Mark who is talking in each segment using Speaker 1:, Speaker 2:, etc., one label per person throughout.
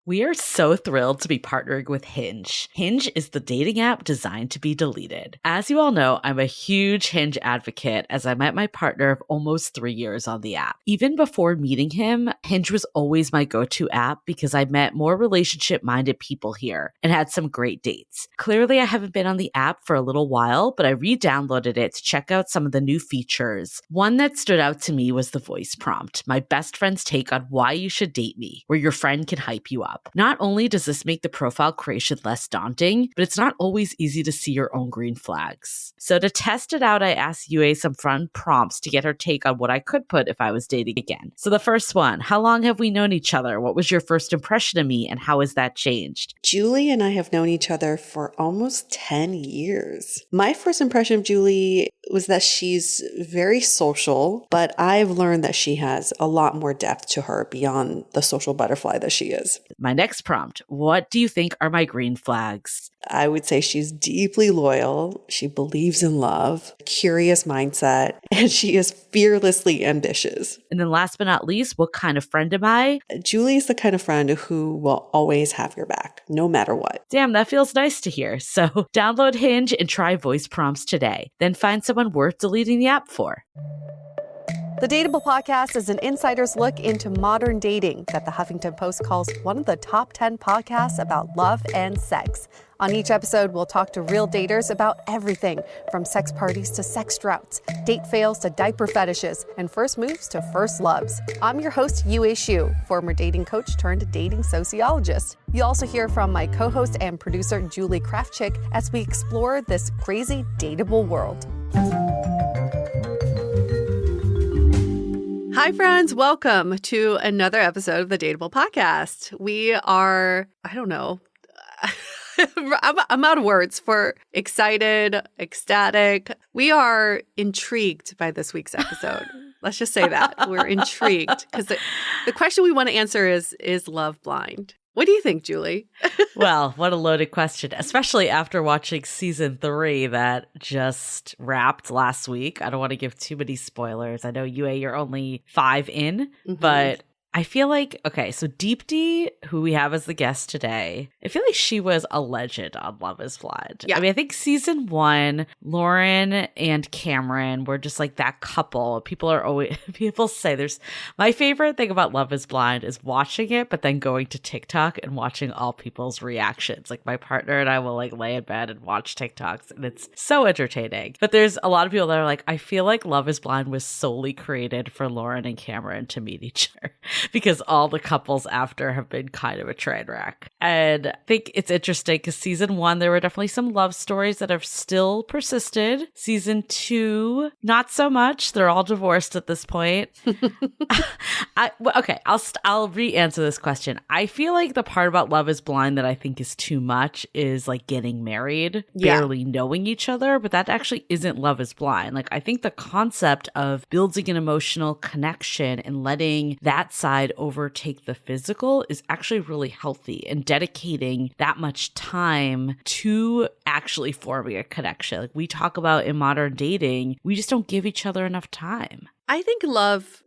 Speaker 1: We are so thrilled to be partnering with Hinge. Hinge is the dating app designed to be deleted. As you all know, I'm a huge Hinge advocate as I met my partner of almost 3 years on the app. Even before meeting him, Hinge was always my go-to app because I met more relationship-minded people here and had some great dates. Clearly, I haven't been on the app for a little while, but I re-downloaded it to check out some of the new features. One that stood out to me was the voice prompt, my best friend's take on why you should date me, where your friend can hype you up. Not only does this make the profile creation less daunting, but it's not always easy to see your own green flags. So to test it out, I asked Yue some fun prompts to get her take on what I could put if I was dating again. So the first one, how long have we known each other? What was your first impression of me and how has that changed?
Speaker 2: Julie and I have known each other for almost 10 years. My first impression of Julie was that she's very social, but I've learned that she has a lot more depth to her beyond the social butterfly that she is.
Speaker 1: My next prompt, what do you think are my green flags?
Speaker 2: I would say she's deeply loyal. She believes in love, curious mindset, and she is fearlessly ambitious.
Speaker 1: And then last but not least, what kind of friend am I?
Speaker 2: Julie is the kind of friend who will always have your back, no matter what.
Speaker 1: Damn, that feels nice to hear. So download Hinge and try voice prompts today. Then find someone worth deleting the app for.
Speaker 3: The Dateable podcast is an insider's look into modern dating that the Huffington Post calls one of the top 10 podcasts about love and sex. On each episode, we'll talk to real daters about everything from sex parties to sex droughts, date fails to diaper fetishes, and first moves to first loves. I'm your host, Yue Xu, former dating coach turned dating sociologist. You'll also hear from my co-host and producer, Julie Krafchick, as we explore this crazy dateable world. Hi, friends. Welcome to another episode of the Dateable podcast. We are, I don't know, I'm out of words for excited, ecstatic. We are intrigued by this week's episode. Let's just say that. We're intrigued because the question we want to answer is love blind? What do you think, Julie?
Speaker 1: Well, what a loaded question, especially after watching season 3 that just wrapped last week. I don't want to give too many spoilers. I know, Yue, you're only 5 in, but I feel like, okay, so Deepti, who we have as the guest today, I feel like she was a legend on Love is Blind. Yeah. I mean, I think season 1, Lauren and Cameron were just like that couple. People say my favorite thing about Love is Blind is watching it, but then going to TikTok and watching all people's reactions. Like my partner and I will like lay in bed and watch TikToks and it's so entertaining. But there's a lot of people that are like, I feel like Love is Blind was solely created for Lauren and Cameron to meet each other. Because all the couples after have been kind of a train wreck. And I think it's interesting because season 1, there were definitely some love stories that have still persisted. Season 2, not so much. They're all divorced at this point. I'll re-answer this question. I feel like the part about Love is Blind that I think is too much is like getting married, barely knowing each other, but that actually isn't Love is Blind. Like I think the concept of building an emotional connection and letting that side overtake the physical is actually really healthy, and dedicating that much time to actually forming a connection. Like we talk about in modern dating, we just don't give each other enough time.
Speaker 3: I think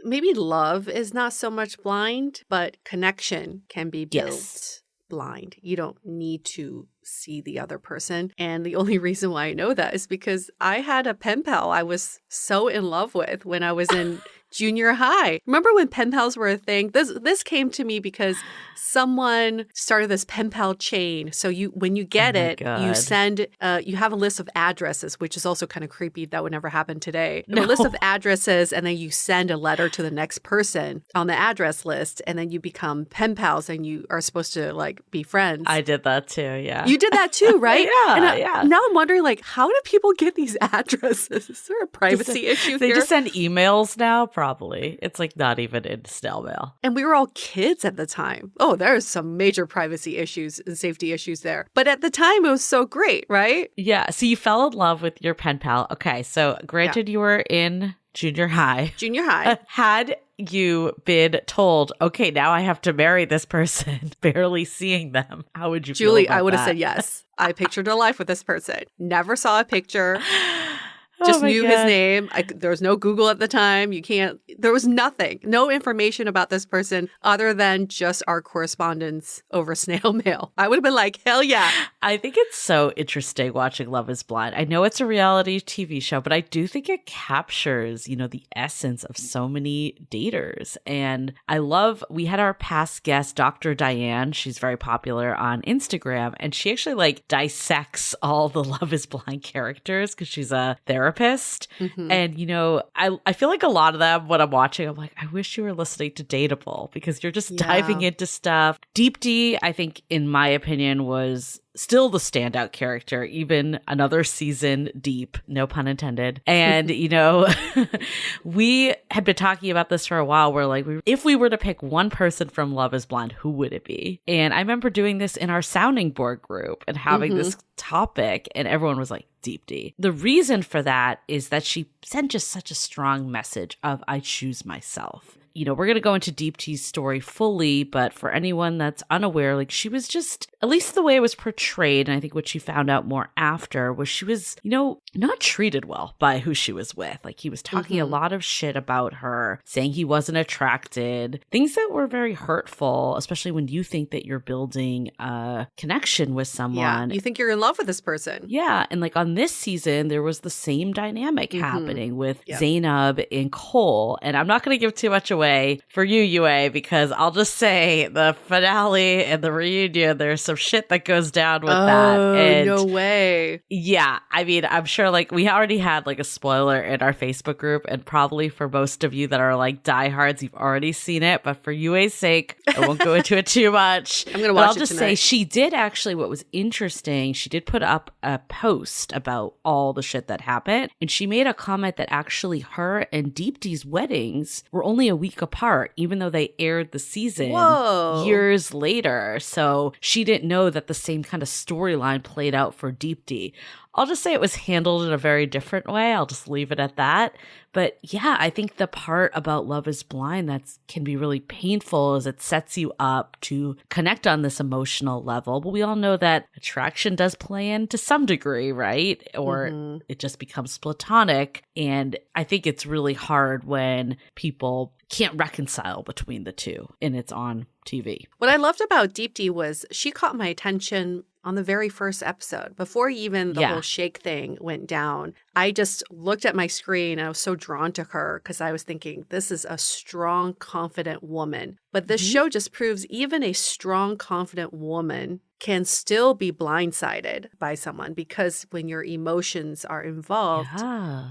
Speaker 3: maybe love is not so much blind, but connection can be built blind. You don't need to see the other person. And the only reason why I know that is because I had a pen pal I was so in love with when I was in junior high. Remember when pen pals were a thing? This came to me because someone started this pen pal chain. So when you get you send, you have a list of addresses, which is also kind of creepy. That would never happen today. No. A list of addresses, and then you send a letter to the next person on the address list, and then you become pen pals, and you are supposed to like be friends.
Speaker 1: I did that too, yeah.
Speaker 3: You did that too, right?
Speaker 1: Yeah.
Speaker 3: Now I'm wondering, like, how do people get these addresses? Is there a privacy issue
Speaker 1: they
Speaker 3: here?
Speaker 1: Just send emails now? Probably. It's like not even in snail mail.
Speaker 3: And we were all kids at the time. Oh, there's some major privacy issues and safety issues there. But at the time, it was so great, right?
Speaker 1: Yeah. So you fell in love with your pen pal. Okay. So granted, you were in junior high. Had you been told, okay, now I have to marry this person, barely seeing them, how would you feel
Speaker 3: Julie,
Speaker 1: about
Speaker 3: I would have
Speaker 1: that?
Speaker 3: said yes. I pictured a life with this person. Never saw a picture. Just
Speaker 1: my
Speaker 3: knew his
Speaker 1: God.
Speaker 3: name. There was no Google at the time. There was nothing, no information about this person other than just our correspondence over snail mail. I would have been like, hell yeah.
Speaker 1: I think it's so interesting watching Love is Blind. I know it's a reality TV show, but I do think it captures, the essence of so many daters. And we had our past guest, Dr. Diane. She's very popular on Instagram, and she actually dissects all the Love is Blind characters because she's a therapist.
Speaker 3: Mm-hmm.
Speaker 1: And, I feel like a lot of them, when I'm watching, I'm like, I wish you were listening to Dateable because you're just diving into stuff. Deepti, I think, in my opinion, was still the standout character, even another season deep, no pun intended. And, we had been talking about this for a while. We're like, if we were to pick one person from Love is Blind, who would it be? And I remember doing this in our sounding board group and having this topic, and everyone was like, Deepti. The reason for that is that she sent just such a strong message of, I choose myself. We're going to go into Deepti's story fully, but for anyone that's unaware, she was just, at least the way it was portrayed, and I think what she found out more after was she was, not treated well by who she was with. He was talking a lot of shit about her, saying he wasn't attracted, things that were very hurtful, especially when you think that you're building a connection with someone.
Speaker 3: Yeah, you think you're in love with this person.
Speaker 1: Yeah, and on this season, there was the same dynamic happening with Zainab and Cole, and I'm not going to give too much away for you, UA, because I'll just say the finale and the reunion, there's some shit that goes down with that. And
Speaker 3: no way.
Speaker 1: Yeah, I mean, I'm sure we already had a spoiler in our Facebook group, and probably for most of you that are diehards, you've already seen it. But for UA's sake, I won't go into it too much.
Speaker 3: I'm gonna watch
Speaker 1: I'll just say she did actually. What was interesting, she did put up a post about all the shit that happened, and she made a comment that actually her and Deepti's weddings were only a week apart, even though they aired the season years later. So she didn't know that the same kind of storyline played out for Deepti. I'll just say it was handled in a very different way. I'll just leave it at that. But yeah, I think the part about Love is Blind that can be really painful is it sets you up to connect on this emotional level. But we all know that attraction does play in to some degree, right? Or it just becomes platonic. And I think it's really hard when people can't reconcile between the two and it's on TV.
Speaker 3: What I loved about Deepti was she caught my attention on the very first episode. Before even the whole shake thing went down, I just looked at my screen and I was so drawn to her because I was thinking, this is a strong, confident woman. But this show just proves even a strong, confident woman can still be blindsided by someone, because when your emotions are involved,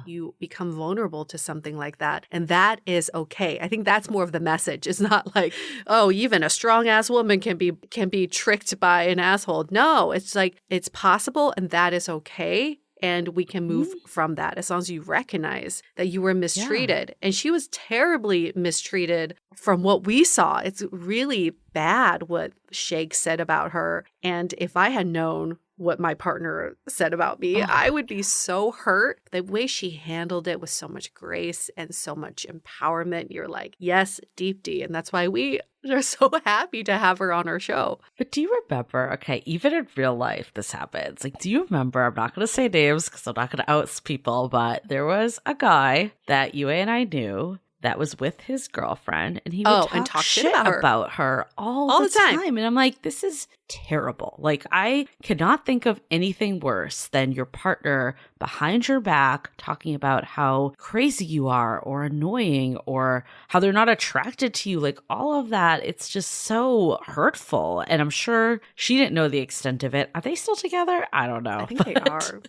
Speaker 3: you become vulnerable to something like that. And that is okay. I think that's more of the message. It's not like, oh, even a strong ass woman can be tricked by an asshole. No, it's it's possible, and that is okay. And we can move from that as long as you recognize that you were mistreated. And she was terribly mistreated from what we saw. It's really bad what Shake said about her. And if I had known what my partner said about me, I would be so hurt. The way she handled it with so much grace and so much empowerment. You're like, yes, Deepti. And that's why we are so happy to have her on our show.
Speaker 1: But do you remember, okay, even in real life, this happens. Do you remember, I'm not going to say names because I'm not going to out people, but there was a guy that UA and I knew that was with his girlfriend, and he would talk shit about her all the time. And I'm like, this is terrible. I cannot think of anything worse than your partner behind your back talking about how crazy you are or annoying or how they're not attracted to you. All of that, it's just so hurtful. And I'm sure she didn't know the extent of it. Are they still together? I don't know.
Speaker 3: I think they are.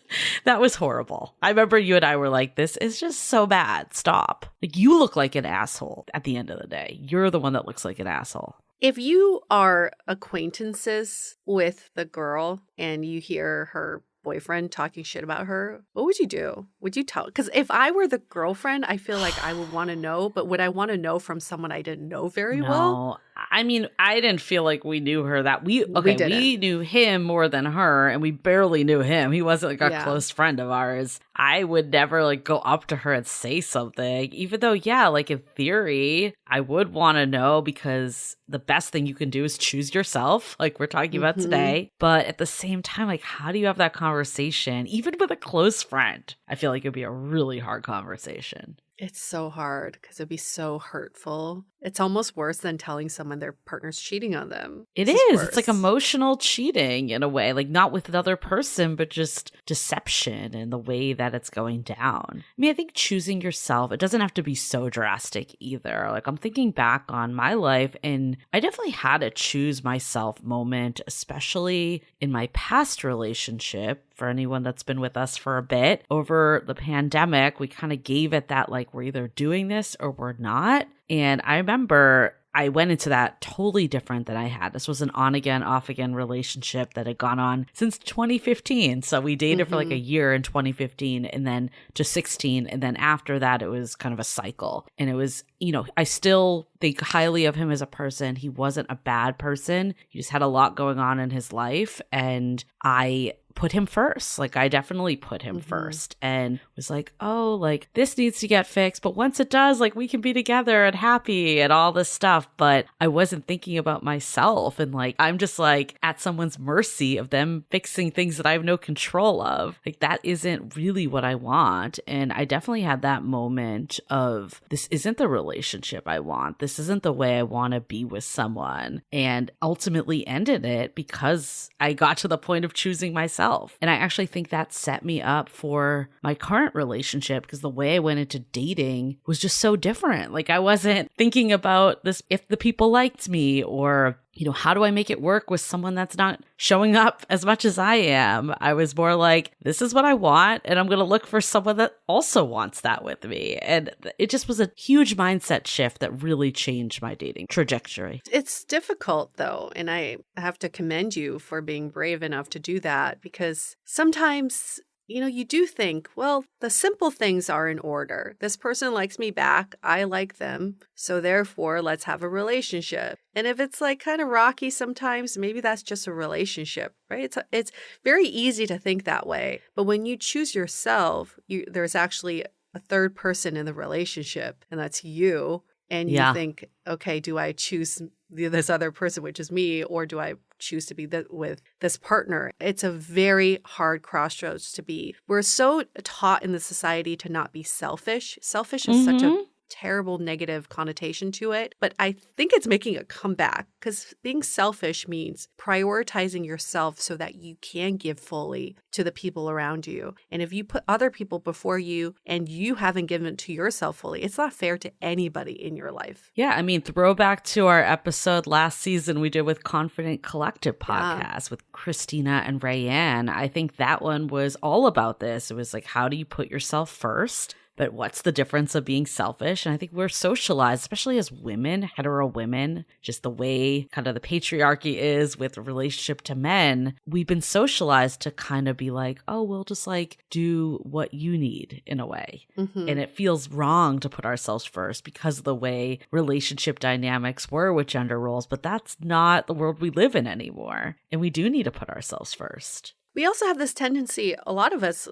Speaker 1: That was horrible. I remember you and I were like, this is just so bad. Stop. You look like an asshole at the end of the day. You're the one that looks like an asshole.
Speaker 3: If you are acquaintances with the girl and you hear her boyfriend talking shit about her, what would you do? Would you tell? Because if I were the girlfriend, I feel like I would want to know, but would I want to know from someone I didn't know very well?
Speaker 1: I mean, I didn't feel like we knew her that we knew him more than her, and we barely knew him. He wasn't like a close friend of ours. I would never like go up to her and say something, even though, yeah, like in theory, I would want to know, because the best thing you can do is choose yourself, like we're talking about today. But at the same time, like, how do you have that conversation, even with a close friend? I feel like it'd be a really hard conversation.
Speaker 3: It's so hard because it'd be so hurtful. It's almost worse than telling someone their partner's cheating on them.
Speaker 1: It is. It's like emotional cheating in a way, like not with another person, but just deception and the way that it's going down. I mean, I think choosing yourself, it doesn't have to be so drastic either. Like I'm thinking back on my life, and I definitely had a choose myself moment, especially in my past relationship. For anyone that's been with us for a bit, over the pandemic, we kind of gave it that like, we're either doing this or we're not. And I remember I went into that totally different than I had. This was an on again, off again relationship that had gone on since 2015. So we dated for like a year in 2015 and then to 16. And then after that, it was kind of a cycle. And it was, you know, I still think highly of him as a person. He wasn't a bad person. He just had a lot going on in his life. And I put him first. Like I definitely put him first, and was like, oh, like this needs to get fixed. But once it does, like we can be together and happy and all this stuff. But I wasn't thinking about myself. And like, I'm just like at someone's mercy of them fixing things that I have no control of. Like that isn't really what I want. And I definitely had that moment of, this isn't the relationship I want. This isn't the way I want to be with someone. And ultimately ended it because I got to the point of choosing myself. And I actually think that set me up for my current relationship, because the way I went into dating was just so different. Like I wasn't thinking about this, if the people liked me, or, you know, how do I make it work with someone that's not showing up as much as I am? I was more like, this is what I want, and I'm going to look for someone that also wants that with me. And it just was a huge mindset shift that really changed my dating trajectory.
Speaker 3: It's difficult though, and I have to commend you for being brave enough to do that, because sometimes, you know, you do think, well, the simple things are in order. This person likes me back. I like them. So therefore, let's have a relationship. And if it's like kind of rocky sometimes, maybe that's just a relationship, right? It's very easy to think that way. But when you choose yourself, there's actually a third person in the relationship, and that's you. And you think, okay, do I choose this other person, which is me, or do I choose to be with this partner? It's a very hard crossroads to be. We're so taught in the society to not be selfish. Selfish is such a terrible negative connotation to it, but I think it's making a comeback, because being selfish means prioritizing yourself so that you can give fully to the people around you. And if you put other people before you and you haven't given to yourself fully, it's not fair to anybody in your life.
Speaker 1: Yeah, I mean, throwback to our episode last season we did with Confident Collective podcast with Christina and Rayanne. I think that one was all about this. It was like, how do you put yourself first? But what's the difference of being selfish? And I think we're socialized, especially as women, hetero women, just the way kind of the patriarchy is with relationship to men. We've been socialized to kind of be like, oh, we'll just like do what you need in a way. And it feels wrong to put ourselves first because of the way relationship dynamics were with gender roles. But that's not the world we live in anymore. And we do need to put ourselves first.
Speaker 3: We also have this tendency, a lot of us,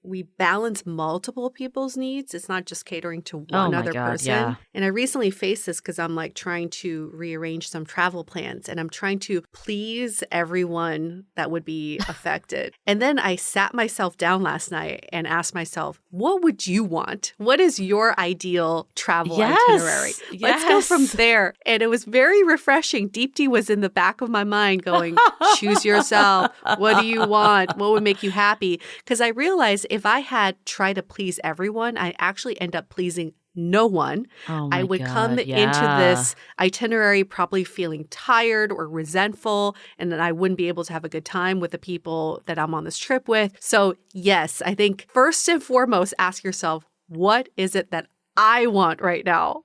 Speaker 3: we balance multiple people's needs. It's not just catering to one other person. Yeah. And I recently faced this because I'm like trying to rearrange some travel plans, and I'm trying to please everyone that would be affected. And then I sat myself down last night and asked myself, what would you want? What is your ideal travel itinerary? Let's go from there. And it was very refreshing. Deepti was in the back of my mind going, choose yourself. What do you want? What would make you happy? Because I realized if I had tried to please everyone, I actually end up pleasing no one. I would come into this itinerary probably feeling tired or resentful, and then I wouldn't be able to have a good time with the people that I'm on this trip with. So yes, I think first and foremost, ask yourself, what is it that I want right now?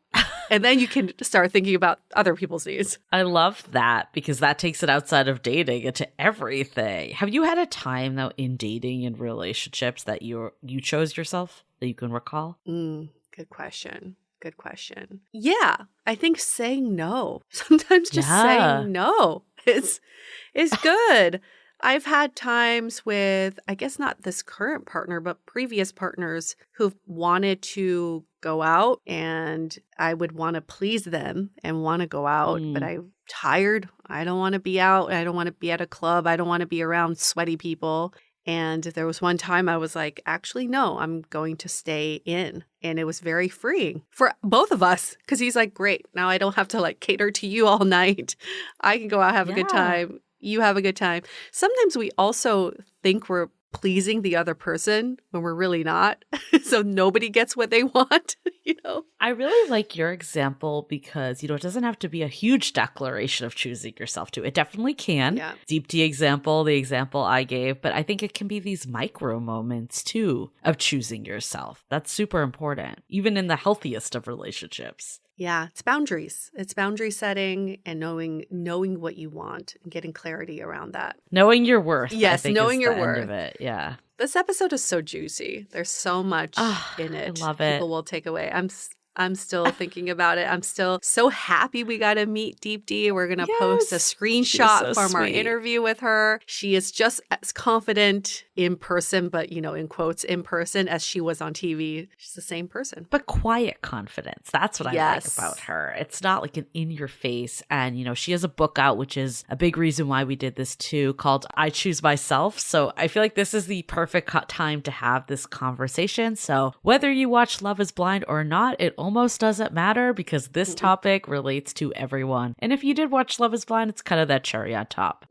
Speaker 3: And then you can start thinking about other people's needs.
Speaker 1: I love that, because that takes it outside of dating into everything. Have you had a time, though, in dating and relationships that you chose yourself that you can recall?
Speaker 3: Good question. Good question. Yeah, I think saying no. Sometimes just saying no is good. I've had times with, I guess not this current partner, but previous partners who've wanted to go out, and I would want to please them and want to go out, but I'm tired. I don't want to be out. I don't want to be at a club. I don't want to be around sweaty people. And there was one time I was like, actually, no, I'm going to stay in. And it was very freeing for both of us because he's like, great. Now I don't have to like cater to you all night. I can go out, have a good time. You have a good time. Sometimes we also think we're pleasing the other person when we're really not. So nobody gets what they want,
Speaker 1: I really like your example because, it doesn't have to be a huge declaration of choosing yourself too. It definitely can.
Speaker 3: Yeah.
Speaker 1: Deepti example, the example I gave, but I think it can be these micro moments too of choosing yourself. That's super important, even in the healthiest of relationships.
Speaker 3: Yeah, it's boundaries. It's boundary setting and knowing what you want and getting clarity around that.
Speaker 1: Knowing your worth.
Speaker 3: Yes,
Speaker 1: I think
Speaker 3: knowing
Speaker 1: is
Speaker 3: your
Speaker 1: the
Speaker 3: worth.
Speaker 1: End of it. Yeah.
Speaker 3: This episode is so juicy. There's so much in it.
Speaker 1: I love it.
Speaker 3: People will take away. I'm still thinking about it. I'm still so happy we got to meet Deepti. We're going to post a screenshot from our interview with her. She is just as confident in person, but, in quotes, in person as she was on TV. She's the same person.
Speaker 1: But quiet confidence. That's what I like about her. It's not like an in your face. And, she has a book out, which is a big reason why we did this too, called I Choose Myself. So I feel like this is the perfect time to have this conversation. So whether you watch Love is Blind or not, it almost doesn't matter because this topic relates to everyone. And if you did watch Love is Blind, it's kind of that cherry on top.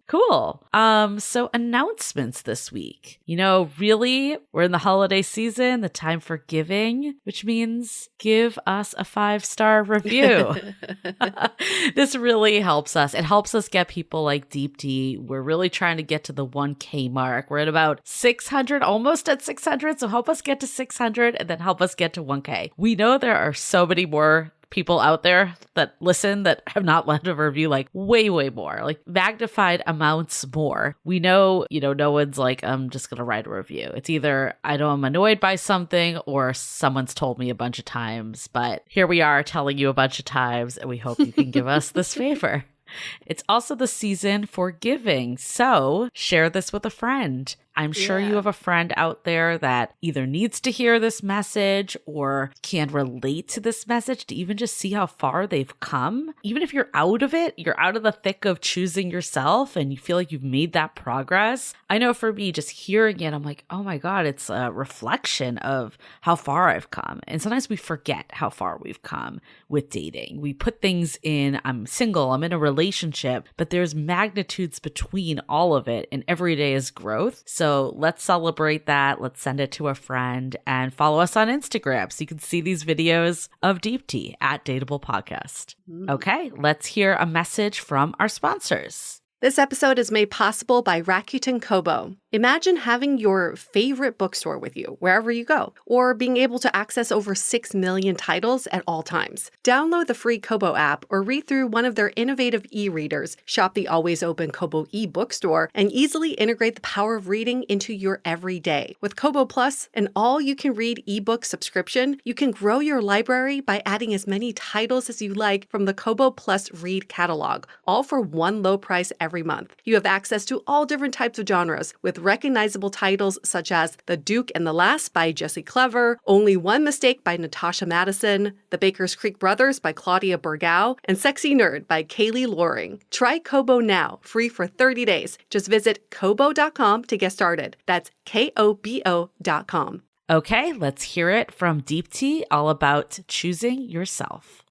Speaker 1: Cool. So announcements this week. Really, we're in the holiday season, the time for giving, which means give us a 5-star review. This really helps us. It helps us get people like Deepti. We're really trying to get to the 1K mark. We're at about 600, almost at 600. So help us get to 600 and then help us get to 1K. We know there are so many more people out there that listen that have not left a review, like way more, like magnified amounts more. We know, no one's like, I'm just going to write a review. It's either I'm annoyed by something or someone's told me a bunch of times, but here we are telling you a bunch of times and we hope you can give us this favor. It's also the season for giving, so share this with a friend. I'm sure you have a friend out there that either needs to hear this message or can relate to this message to even just see how far they've come. Even if you're out of it, you're out of the thick of choosing yourself and you feel like you've made that progress. I know for me, just hearing it, I'm like, oh my God, it's a reflection of how far I've come. And sometimes we forget how far we've come with dating. We put things in, I'm single, I'm in a relationship, but there's magnitudes between all of it and every day is growth. So let's celebrate that. Let's send it to a friend and follow us on Instagram so you can see these videos of Deepti at Dateable Podcast. Okay, let's hear a message from our sponsors.
Speaker 3: This episode is made possible by Rakuten Kobo. Imagine having your favorite bookstore with you wherever you go, or being able to access over 6 million titles at all times. Download the free Kobo app or read through one of their innovative e-readers, shop the always open Kobo e-bookstore, and easily integrate the power of reading into your everyday. With Kobo Plus, an all-you-can-read ebook subscription, you can grow your library by adding as many titles as you like from the Kobo Plus Read catalog, all for one low price every month. You have access to all different types of genres, with recognizable titles such as The Duke and the Lass by Jesse Clever, Only One Mistake by Natasha Madison, The Baker's Creek Brothers by Claudia Bergau, and Sexy Nerd by Kaylee Loring. Try Kobo now, free for 30 days. Just visit kobo.com to get started. That's KOBO.com.
Speaker 1: Okay, let's hear it from Deepti, all about choosing yourself.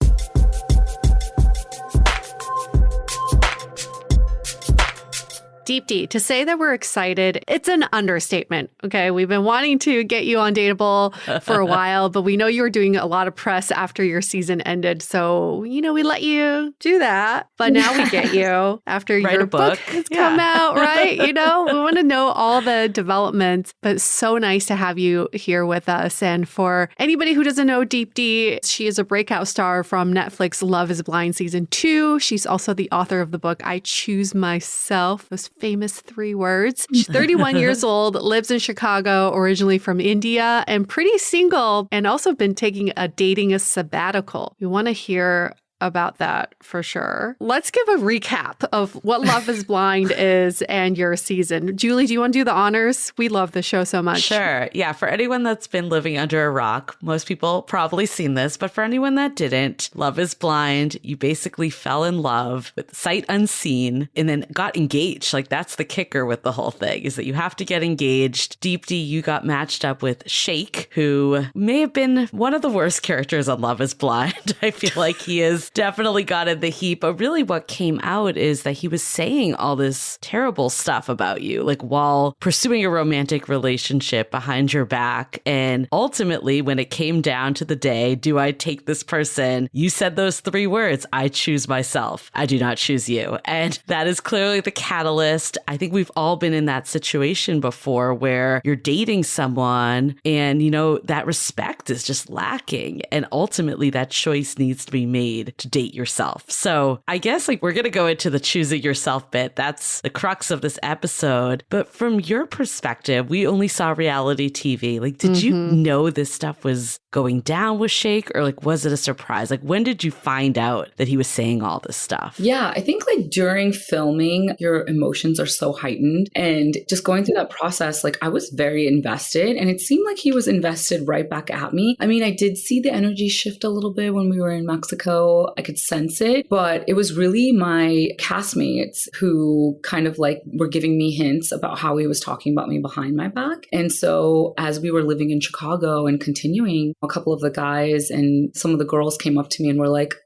Speaker 3: Deepti, to say that we're excited, it's an understatement. Okay, we've been wanting to get you on Dateable for a while, but we know you were doing a lot of press after your season ended. So, we let you do that. But now we get you after
Speaker 1: Write
Speaker 3: your
Speaker 1: a book
Speaker 3: has come out, right? We want to know all the developments, but it's so nice to have you here with us. And for anybody who doesn't know Deepti, she is a breakout star from Netflix Love is Blind Season 2. She's also the author of the book I Choose Myself. It was famous 3 words. She's 31 years old, lives in Chicago, originally from India, and pretty single, and also been taking a dating sabbatical. We want to hear about that for sure. Let's give a recap of what Love is Blind is and your season. Julie, do you want to do the honors? We love the show so much.
Speaker 1: Sure. Yeah. For anyone that's been living under a rock, most people probably seen this, but for anyone that didn't, Love is Blind, you basically fell in love with sight unseen and then got engaged. Like that's the kicker with the whole thing is that you have to get engaged. Deepti, you got matched up with Sheikh, who may have been one of the worst characters on Love is Blind. I feel like he is definitely got in the heat, but really what came out is that he was saying all this terrible stuff about you, like while pursuing a romantic relationship behind your back. And ultimately, when it came down to the day, do I take this person? You said those 3 words, I choose myself. I do not choose you. And that is clearly the catalyst. I think we've all been in that situation before where you're dating someone and, you know, that respect is just lacking. And ultimately, that choice needs to be made to date yourself. So I guess like we're going to go into the choose it yourself bit. That's the crux of this episode. But from your perspective, we only saw reality TV. Like, did you know this stuff was going down with Sheikh, or like, was it a surprise? Like, when did you find out that he was saying all this stuff?
Speaker 4: Yeah, I think like during filming, your emotions are so heightened, and just going through that process, like I was very invested, and it seemed like he was invested right back at me. I mean, I did see the energy shift a little bit when we were in Mexico. I could sense it, but it was really my castmates who kind of like were giving me hints about how he was talking about me behind my back. And so as we were living in Chicago and continuing, a couple of the guys and some of the girls came up to me and were like,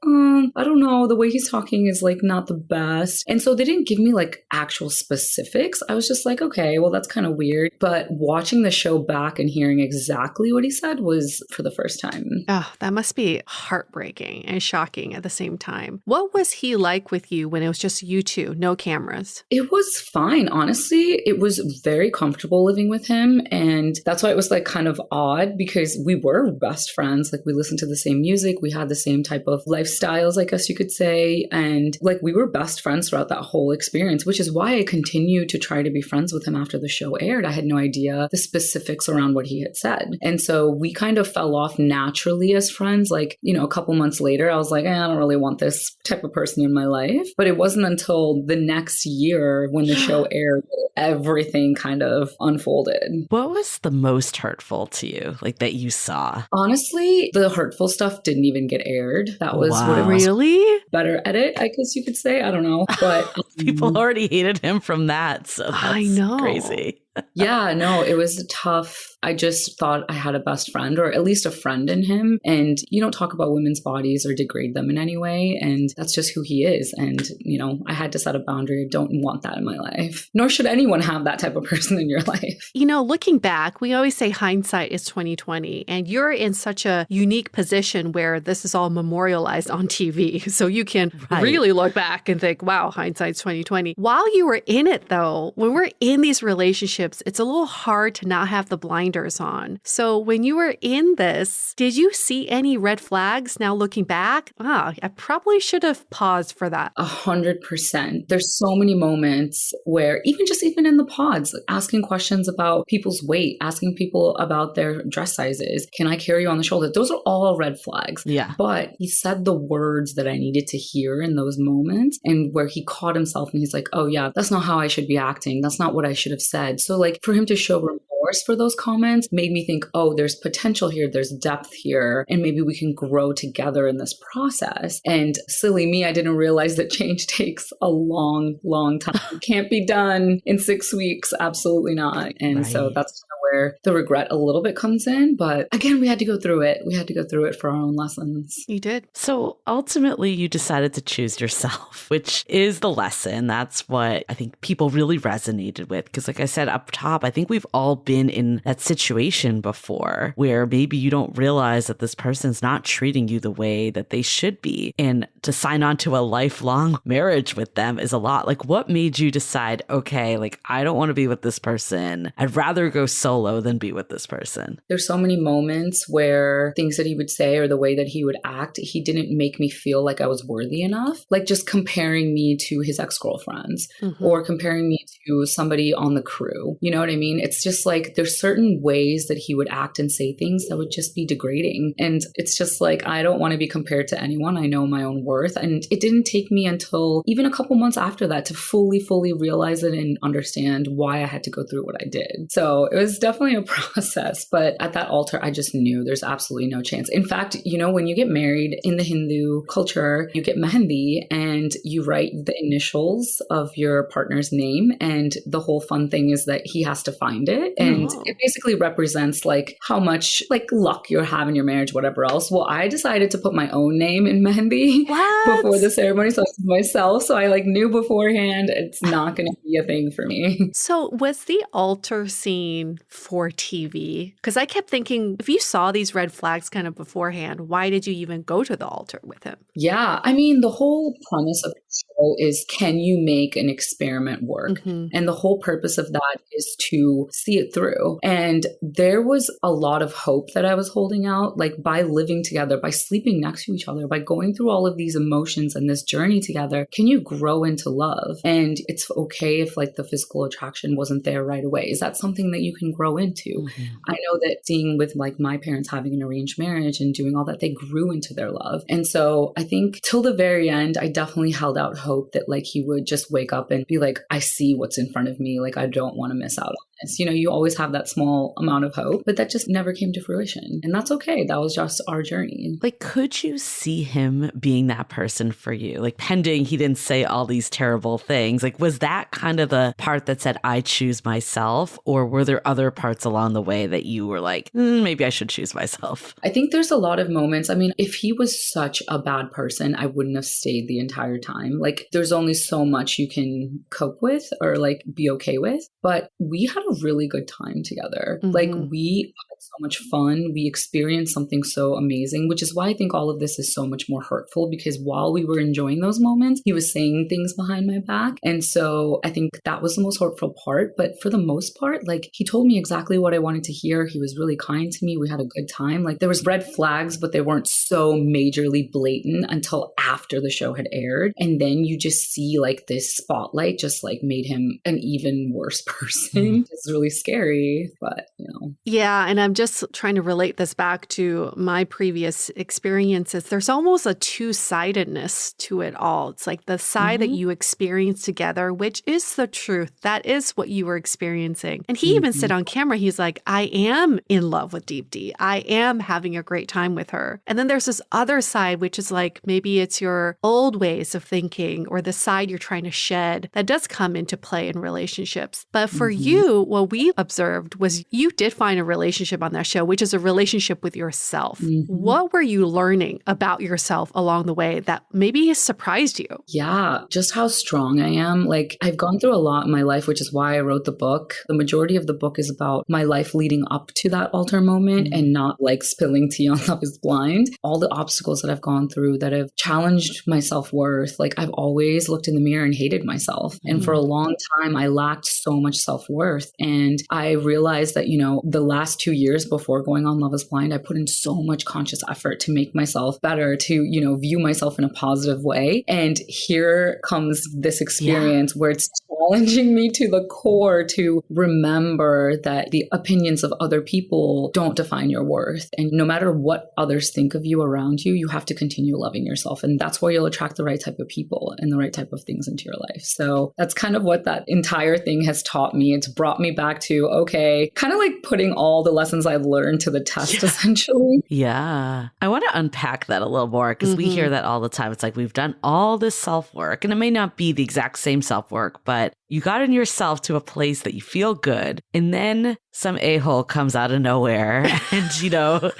Speaker 4: I don't know, the way he's talking is like not the best. And so they didn't give me like actual specifics. I was just like, okay, well, that's kind of weird. But watching the show back and hearing exactly what he said was for the first time.
Speaker 3: Oh, that must be heartbreaking and shocking at the same time. What was he like with you when it was just you two, no cameras?
Speaker 4: It was fine. Honestly, it was very comfortable living with him. And that's why it was like kind of odd because we were best friends. Like we listened to the same music. We had the same type of lifestyles, I guess you could say. And like we were best friends throughout that whole experience, which is why I continued to try to be friends with him after the show aired. I had no idea the specifics around what he had said. And so we kind of fell off naturally as friends. Like, you know, a couple months later, I was like, I don't really want this type of person in my life. But it wasn't until the next year when the show aired that everything kind of unfolded.
Speaker 1: What was the most hurtful to you, like that you saw?
Speaker 4: Honestly, the hurtful stuff didn't even get aired. That was what it was.
Speaker 3: Really?
Speaker 4: Better edit, I guess you could say. I don't know. But
Speaker 1: people already hated him from that. So that's
Speaker 3: I know.
Speaker 1: Crazy.
Speaker 4: Yeah, no, it was tough. I just thought I had a best friend, or at least a friend in him. And you don't talk about women's bodies or degrade them in any way. And that's just who he is. And, you know, I had to set a boundary. I don't want that in my life. Nor should anyone have that type of person in your life.
Speaker 3: You know, looking back, we always say hindsight is 20/20. And you're in such a unique position where this is all memorialized on TV. So you can really look back and think, wow, hindsight's 20/20. While you were in it, though, when we're in these relationships, it's a little hard to not have the blinders on. So when you were in this, did you see any red flags now looking back? I probably should have paused for that.
Speaker 4: 100%. There's so many moments where even in the pods, asking questions about people's weight, asking people about their dress sizes. Can I carry you on the shoulder? Those are all red flags.
Speaker 1: Yeah.
Speaker 4: But he said the words that I needed to hear in those moments, and where he caught himself and he's like, oh yeah, that's not how I should be acting. That's not what I should have said. So like for him to show remorse for those comments made me think, oh, there's potential here. There's depth here. And maybe we can grow together in this process. And silly me, I didn't realize that change takes a long, long time. It can't be done in 6 weeks. Absolutely not. And so that's where the regret a little bit comes in. But again, we had to go through it. We had to go through it for our own lessons.
Speaker 3: You did.
Speaker 1: So ultimately, you decided to choose yourself, which is the lesson. That's what I think people really resonated with. Because like I said up top, I think we've all been in that situation before where maybe you don't realize that this person's not treating you the way that they should be. And to sign on to a lifelong marriage with them is a lot. Like what made you decide, okay, like I don't want to be with this person. I'd rather go solo solo than be with this person.
Speaker 4: There's so many moments where things that he would say or the way that he would act, he didn't make me feel like I was worthy enough. Like just comparing me to his ex-girlfriends or comparing me to somebody on the crew. You know what I mean? It's just like there's certain ways that he would act and say things that would just be degrading. And it's just like, I don't want to be compared to anyone. I know my own worth. And it didn't take me until even a couple months after that to fully realize it and understand why I had to go through what I did. So it was definitely a process. But at that altar, I just knew there's absolutely no chance. In fact, you know, when you get married in the Hindu culture, you get mehendi and you write the initials of your partner's name. And the whole fun thing is that he has to find it. And it basically represents like how much like luck you have in your marriage, whatever else. Well, I decided to put my own name in mehendi before the ceremony. So I was myself. So I like knew beforehand it's not going to be a thing for me.
Speaker 3: So was the altar scene for TV? Because I kept thinking, if you saw these red flags kind of beforehand, why did you even go to the altar with him?
Speaker 4: Yeah. I mean, the whole premise of the show is, can you make an experiment work? And the whole purpose of that is to see it through. And there was a lot of hope that I was holding out, like by living together, by sleeping next to each other, by going through all of these emotions and this journey together, can you grow into love? And it's okay if like the physical attraction wasn't there right away. Is that something that you can grow into? I know that seeing with like my parents having an arranged marriage and doing all that, they grew into their love. And so I think till the very end, I definitely held out hope that like he would just wake up and be like, I see what's in front of me. Like, I don't want to miss out on this. You know, you always have that small amount of hope, but that just never came to fruition. And that's okay. That was just our journey.
Speaker 1: Like, could you see him being that person for you? Like, pending he didn't say all these terrible things. Like, was that kind of the part that said, I choose myself? Or were there other parts along the way that you were like, maybe I should choose myself?
Speaker 4: I think there's a lot of moments. I mean, if he was such a bad person, I wouldn't have stayed the entire time. Like, there's only so much you can cope with or like be okay with. But we had a really good time together. Like, we had so much fun. We experienced something so amazing, which is why I think all of this is so much more hurtful, because while we were enjoying those moments, he was saying things behind my back. And so I think that was the most hurtful part. But for the most part, like, he told me exactly what I wanted to hear. He was really kind to me. We had a good time. Like, there was red flags, but they weren't so majorly blatant until after the show had aired. And then you just see like this spotlight just like made him an even worse person. It's really scary, but you know.
Speaker 3: Yeah. And I'm just trying to relate this back to my previous experiences. There's almost a two-sidedness to it all. It's like the side that you experience together, which is the truth. That is what you were experiencing. And he even said on camera, he's like, I am in love with Deepti. I am having a great time with her. And then there's this other side, which is like, maybe it's your old ways of thinking or the side you're trying to shed that does come into play in relationships. But for you, what we observed was you did find a relationship on that show, which is a relationship with yourself. What were you learning about yourself along the way that maybe has surprised you?
Speaker 4: Yeah, just how strong I am. Like, I've gone through a lot in my life, which is why I wrote the book. The majority of the book is about my life leading up to that altar moment and not like spilling tea on Love is Blind. All the obstacles that I've gone through that have challenged my self-worth. Like, I've always looked in the mirror and hated myself. And for a long time, I lacked so much self-worth. And I realized that, you know, the last 2 years before going on Love is Blind, I put in so much conscious effort to make myself better, to, you know, view myself in a positive way. And here comes this experience where it's challenging me to the core to remember that the opinions of other people don't define your worth. And no matter what others think of you around you, you have to continue loving yourself. And that's where you'll attract the right type of people and the right type of things into your life. So that's kind of what that entire thing has taught me. It's brought me back to, okay, kind of like putting all the lessons I've learned to the test, essentially.
Speaker 1: Yeah. I want to unpack that a little more because we hear that all the time. It's like, we've done all this self-work, and it may not be the exact same self-work, but you got in yourself to a place that you feel good. And then some a-hole comes out of nowhere and, you know,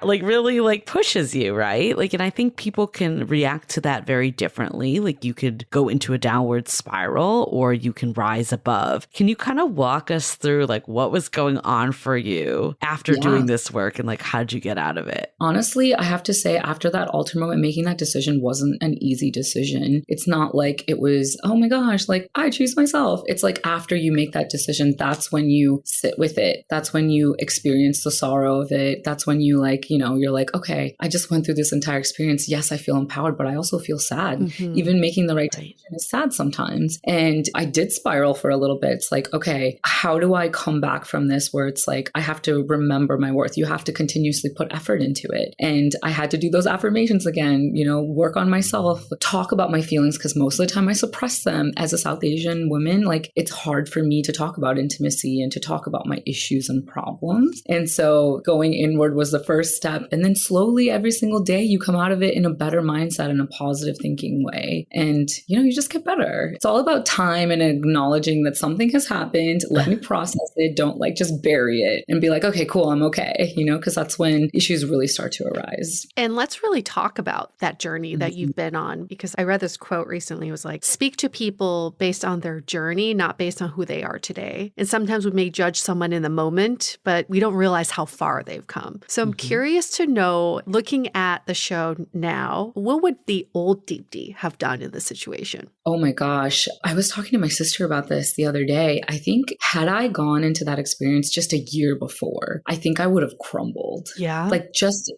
Speaker 1: like really like pushes you, right? Like, and I think people can react to that very differently. Like, you could go into a downward spiral or you can rise above. Can you kind of walk us through like what was going on for you after doing this work and like how'd you get out of it?
Speaker 4: Honestly, I have to say, after that altar moment, making that decision wasn't an easy decision. It's not like it was, oh my gosh, like I choose myself. It's like after you make that decision, that's when you sit with with it. That's when you experience the sorrow of it. That's when you like, you know, you're like, okay, I just went through this entire experience. Yes, I feel empowered, but I also feel sad. Even making the right decision is sad sometimes. And I did spiral for a little bit. It's like, okay, how do I come back from this where it's like, I have to remember my worth. You have to continuously put effort into it. And I had to do those affirmations again, you know, work on myself, talk about my feelings, because most of the time I suppress them. As a South Asian woman, like it's hard for me to talk about intimacy and to talk about my issues and problems. And so going inward was the first step. And then slowly every single day you come out of it in a better mindset, in a positive thinking way. And, you know, you just get better. It's all about time and acknowledging that something has happened. Let me process it. Don't like just bury it and be like, okay, cool, I'm okay. You know, because that's when issues really start to arise.
Speaker 3: And let's really talk about that journey that you've been on, because I read this quote recently. It was like, speak to people based on their journey, not based on who they are today. And sometimes we may judge someone in the moment, but we don't realize how far they've come. So I'm curious to know, looking at the show now, what would the old Deepti have done in this situation?
Speaker 4: Oh my gosh. I was talking to my sister about this the other day. I think had I gone into that experience just a year before, I think I would have crumbled.
Speaker 3: Yeah.
Speaker 4: Like just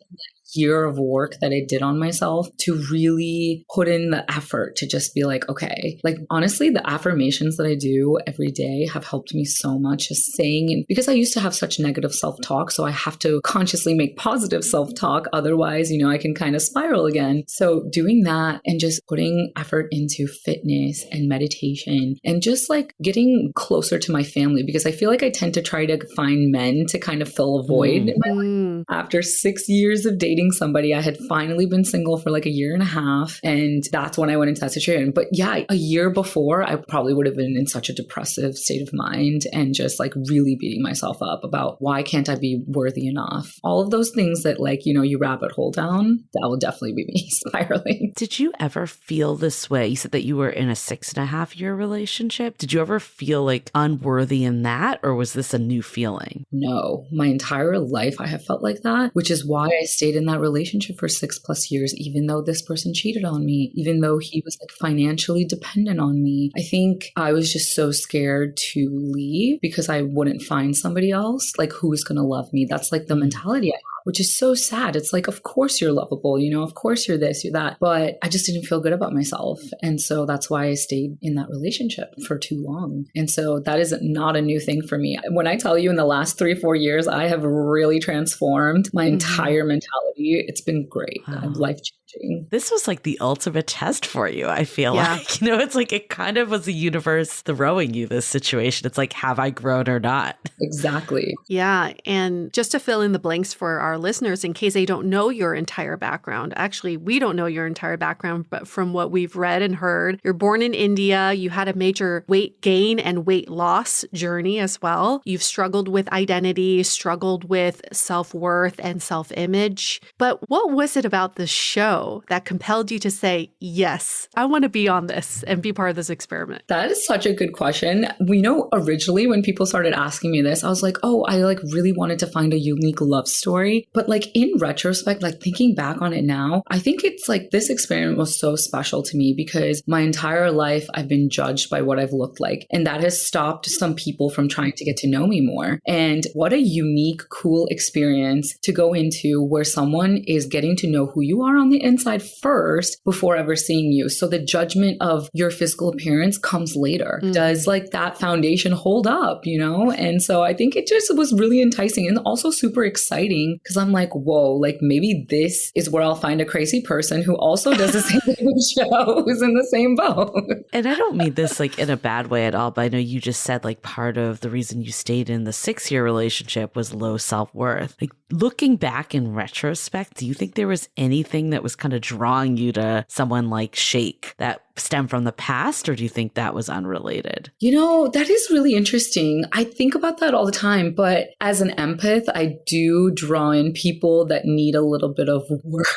Speaker 4: year of work that I did on myself to really put in the effort to just be like, okay, like honestly, the affirmations that I do every day have helped me so much, just saying, and because I used to have such negative self-talk, so I have to consciously make positive self-talk. Otherwise, you know, I can kind of spiral again. So doing that and just putting effort into fitness and meditation and just like getting closer to my family, because I feel like I tend to try to find men to kind of fill a void in my life. After 6 years of dating somebody, I had finally been single for like a year and a half. And that's when I went into that situation. But yeah, a year before, I probably would have been in such a depressive state of mind and just like really beating myself up about why can't I be worthy enough? All of those things that like, you know, you rabbit hole down, that will definitely be me spiraling.
Speaker 1: Did you ever feel this way? You said that you were in a 6.5-year relationship. Did you ever feel like unworthy in that? Or was this a new feeling?
Speaker 4: No, my entire life I have felt like that, which is why I stayed in that relationship for 6+ years, even though this person cheated on me, even though he was like financially dependent on me. I think I was just so scared to leave because I wouldn't find somebody else like who is going to love me. That's like the mentality I have, which is so sad. It's like, of course you're lovable, you know, of course you're this, you're that, but I just didn't feel good about myself. And so that's why I stayed in that relationship for too long. And so that is not a new thing for me. When I tell you in the last 3-4 years, I have really transformed my entire mentality. It's been great. Life changing.
Speaker 1: This was like the ultimate test for you, I feel like. You know, it's like it kind of was the universe throwing you this situation. It's like, have I grown or not?
Speaker 4: Exactly.
Speaker 3: Yeah. And just to fill in the blanks for our listeners, in case they don't know your entire background, actually, we don't know your entire background, but from what we've read and heard, you're born in India. You had a major weight gain and weight loss journey as well. You've struggled with identity, struggled with self-worth and self-image. But what was it about the show that compelled you to say, yes, I want to be on this and be part of this experiment?
Speaker 4: That is such a good question. We know originally when people started asking me this, I was like, oh, I like really wanted to find a unique love story. But like in retrospect, like thinking back on it now, I think it's like this experiment was so special to me because my entire life I've been judged by what I've looked like. And that has stopped some people from trying to get to know me more. And what a unique, cool experience to go into where someone is getting to know who you are on the inside first before ever seeing you. So the judgment of your physical appearance comes later. Does like that foundation hold up, you know? And so I think it just was really enticing and also super exciting because I'm like, whoa, like maybe this is where I'll find a crazy person who also does the same thing with show, who's in the same boat.
Speaker 1: And I don't mean this like in a bad way at all, but I know you just said like part of the reason you stayed in the 6-year relationship was low self-worth. Like looking back in retrospect, do you think there was anything that was kind of drawing you to someone like Shake that stemmed from the past, or do you think that was unrelated?
Speaker 4: You know, that is really interesting. I think about that all the time, but as an empath, I do draw in people that need a little bit of work.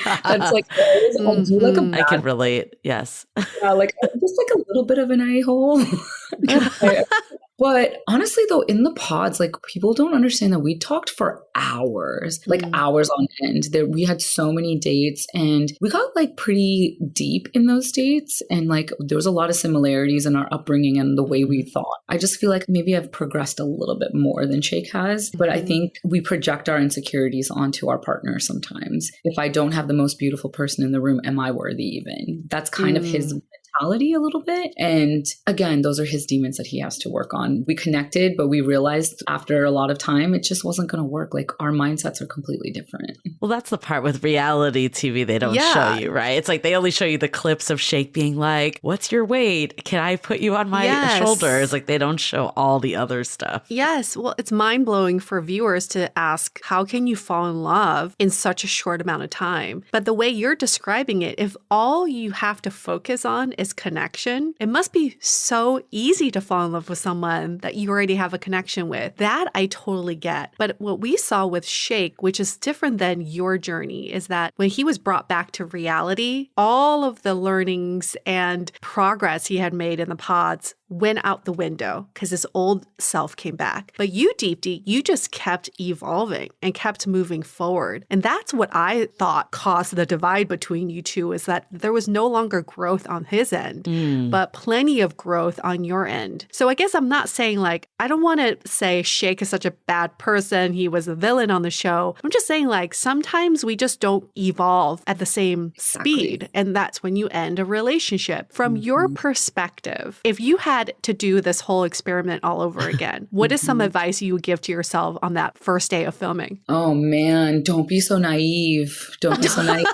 Speaker 4: That's like, I'll do like a
Speaker 1: I can relate. Yes.
Speaker 4: like just like a little bit of an a-hole. But honestly, though, in the pods, like people don't understand that we talked for hours, like hours on end. We had so many dates and we got like pretty deep in those dates. And like there was a lot of similarities in our upbringing and the way we thought. I just feel like maybe I've progressed a little bit more than Shake has. But I think we project our insecurities onto our partner sometimes. If I don't have the most beautiful person in the room, am I worthy even? That's kind of his mentality a little bit. And again, those are his demons that he has to work on. We connected, but we realized after a lot of time, it just wasn't going to work. Like our mindsets are completely different.
Speaker 1: Well, that's the part with reality TV they don't show you, right? It's like they only show you the clips of Shake being like, what's your weight? Can I put you on my shoulders? Like they don't show all the other stuff.
Speaker 3: Yes. Well, it's mind-blowing for viewers to ask, how can you fall in love in such a short amount of time? But the way you're describing it, if all you have to focus on is connection, it must be so easy to fall in love with someone that you already have a connection with. That I totally get. But what we saw with Shake, which is different than your journey, is that when he was brought back to reality, all of the learnings and progress he had made in the pods went out the window because his old self came back. But you, Deepti, you just kept evolving and kept moving forward. And that's what I thought caused the divide between you two, is that there was no longer growth on his end, but plenty of growth on your end. So I guess I'm not saying like, I don't want to say Shake is such a bad person. He was a villain on the show. I'm just saying like, sometimes we just don't evolve at the same speed. And that's when you end a relationship. From your perspective, if you had to do this whole experiment all over again, what is some advice you would give to yourself on that first day of filming?
Speaker 4: Oh man, don't be so naive. Don't be so naive.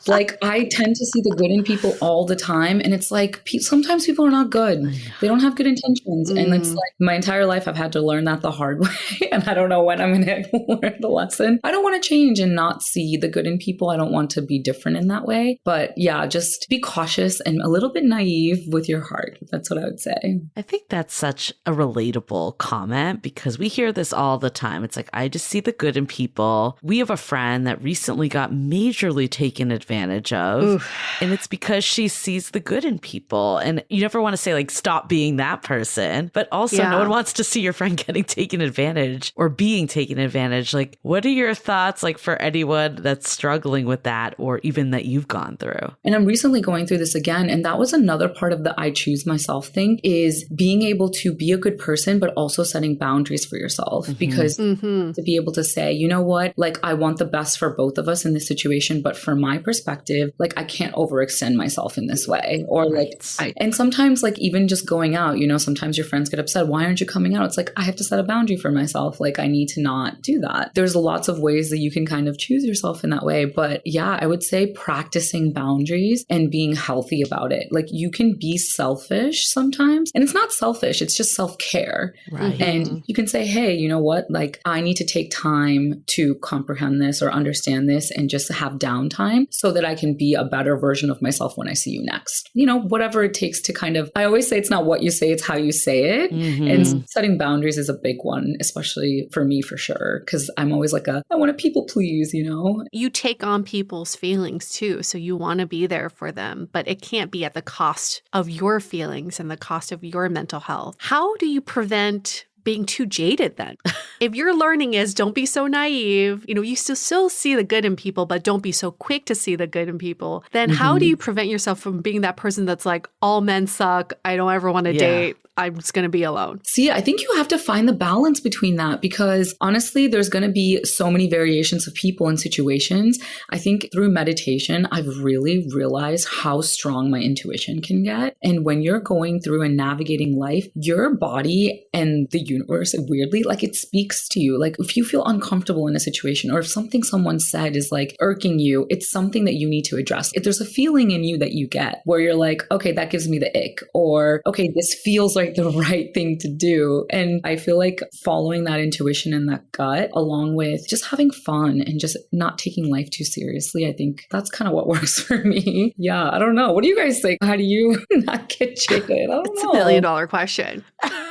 Speaker 4: Like I tend to see the good in people all the time. And it's like, sometimes people are not good. They don't have good intentions. And it's like my entire life, I've had to learn that the hard way. And I don't know when I'm going to learn the lesson. I don't want to change and not see the good in people. I don't want to be different in that way. But yeah, just be cautious and a little bit naive with your heart. That's what I would say.
Speaker 1: I think that's such a relatable comment because we hear this all the time. It's like, I just see the good in people. We have a friend that recently got majorly taken advantage of. Oof. And it's because she sees the good in people. And you never want to say like, stop being that person, but also no one wants to see your friend getting taken advantage or being taken advantage. Like, what are your thoughts like for anyone that's struggling with that or even that you've gone through?
Speaker 4: And I'm recently going through this again. And that was another part of the I choose myself thing, is being able to be a good person, but also setting boundaries for yourself. Because to be able to say, you know what, like I want the best for both of us in this situation, but from my perspective, like I can't overextend myself in this way. Or like, and sometimes like even just going out, you know, sometimes your friends get upset. Why aren't you coming out? It's like, I have to set a boundary for myself. Like I need to not do that. There's lots of ways that you can kind of choose yourself in that way. But yeah, I would say practicing boundaries and being healthy about it. Like you can be selfish sometimes, and it's not selfish. It's just self-care.
Speaker 1: Right.
Speaker 4: And you can say, hey, you know what? Like I need to take time to comprehend this or understand this and just have downtime so that I can be a better version of myself when I see you next. You know, whatever it takes to kind of, I always say it's not what you say, it's how you say it. And setting boundaries is a big one, especially for me for sure. Cause I'm always like I want to people please, you know?
Speaker 3: You take on people's feelings too. So you want to be there for them, but it can't be at the cost of your feelings and the cost of your mental health. How do you prevent being too jaded then? If your learning is don't be so naive, you know, you still see the good in people, but don't be so quick to see the good in people, then how do you prevent yourself from being that person that's like, all men suck, I don't ever want to date, I'm just going to be alone?
Speaker 4: See, I think you have to find the balance between that because honestly, there's going to be so many variations of people and situations. I think through meditation, I've really realized how strong my intuition can get. And when you're going through and navigating life, your body and the universe, weirdly, like it speaks to you. Like if you feel uncomfortable in a situation or if something someone said is like irking you, it's something that you need to address. If there's a feeling in you that you get where you're like, okay, that gives me the ick, or okay, this feels like the right thing to do. And I feel like following that intuition and that gut, along with just having fun and just not taking life too seriously, I think that's kind of what works for me. Yeah, I don't know. What do you guys think? How do you not get jaded? I don't know.
Speaker 3: It's $1 million question.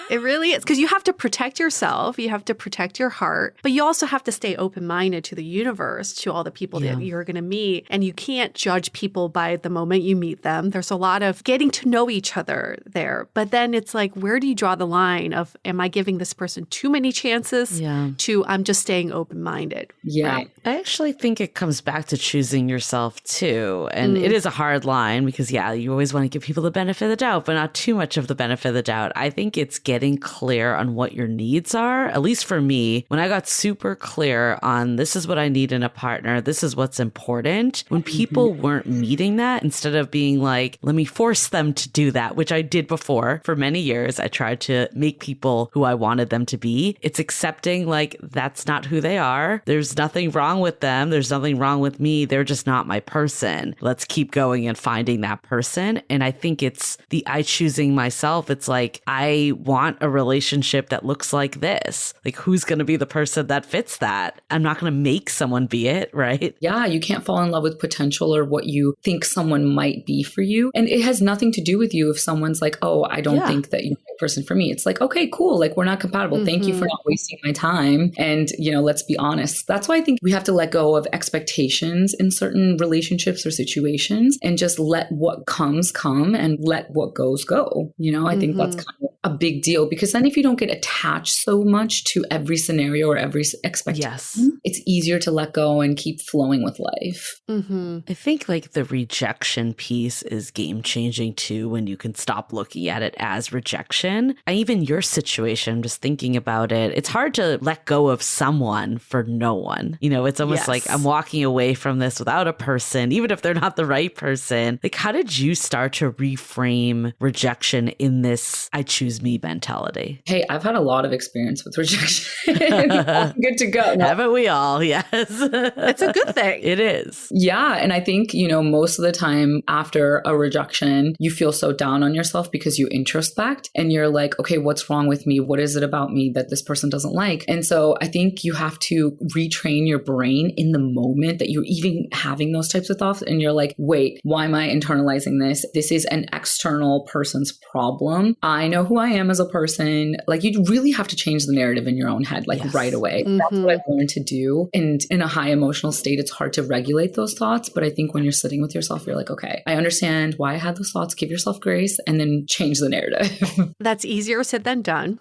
Speaker 3: It really is. Because you have to protect yourself. You have to protect your heart. But you also have to stay open-minded to the universe, to all the people that you're going to meet. And you can't judge people by the moment you meet them. There's a lot of getting to know each other there. But then it's like, where do you draw the line of, am I giving this person too many chances to I'm just staying open-minded?
Speaker 4: Yeah.
Speaker 3: Right?
Speaker 1: I actually think it comes back to choosing yourself too. And it is a hard line because, you always want to give people the benefit of the doubt, but not too much of the benefit of the doubt. I think it's getting clear on what your needs are. At least for me, when I got super clear on this is what I need in a partner, this is what's important. When people weren't meeting that, instead of being like, let me force them to do that, which I did before for many years, I tried to make people who I wanted them to be. It's accepting like that's not who they are. There's nothing wrong with them. There's nothing wrong with me. They're just not my person. Let's keep going and finding that person. And I think it's the I choosing myself. It's like, I want a relationship that looks like this. Like, who's going to be the person that fits that? I'm not going to make someone be it, right?
Speaker 4: Yeah, you can't fall in love with potential or what you think someone might be for you. And it has nothing to do with you if someone's like, oh, I don't think that you're the person for me. It's like, okay, cool. Like, we're not compatible. Thank you for not wasting my time. And, let's be honest. That's why I think we have to let go of expectations in certain relationships or situations and just let what comes come and let what goes go. I think that's kind of a big deal, because then if you don't get attached so much to every scenario or every expectation, it's easier to let go and keep flowing with life.
Speaker 1: I think like the rejection piece is game changing too, when you can stop looking at it as rejection. Even your situation, just thinking about it, it's hard to let go of someone for no one. It's almost like I'm walking away from this without a person, even if they're not the right person. Like, how did you start to reframe rejection in this I choose me mentality?
Speaker 4: Hey, I've had a lot of experience with rejection. I'm good to go.
Speaker 1: Haven't we all? Yes.
Speaker 3: It's a good thing.
Speaker 1: It is.
Speaker 4: Yeah. And I think, most of the time after a rejection, you feel so down on yourself because you introspect and you're like, okay, what's wrong with me? What is it about me that this person doesn't like? And so I think you have to retrain your brain in the moment that you're even having those types of thoughts. And you're like, wait, why am I internalizing this? This is an external person's problem. I know who I am as a person. Like, you really have to change the narrative in your own head, like right away. That's what I've learned to do. And in a high emotional state, it's hard to regulate those thoughts. But I think when you're sitting with yourself, you're like, okay, I understand why I had those thoughts. Give yourself grace and then change the narrative.
Speaker 3: That's easier said than done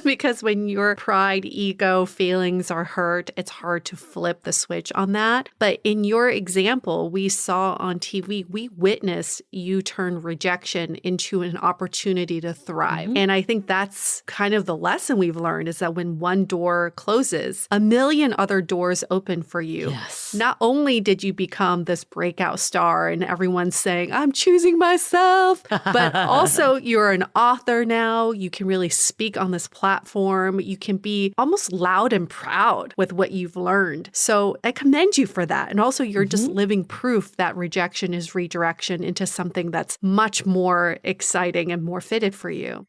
Speaker 3: because when your pride, ego, feelings are hurt, it's hard to flip the switch on that. But in your example, we saw on TV, we witnessed you turn rejection into an opportunity to thrive. And I think that's kind of the lesson we've learned, is that when one door closes, a million other doors open for you.
Speaker 1: Yes.
Speaker 3: Not only did you become this breakout star and everyone's saying, I'm choosing myself, but also you're an author now. You can really speak on this platform. You can be almost loud and proud with what you've learned. So I commend you for that. And also you're just living proof that rejection is redirection into something that's much more exciting and more fitted for you.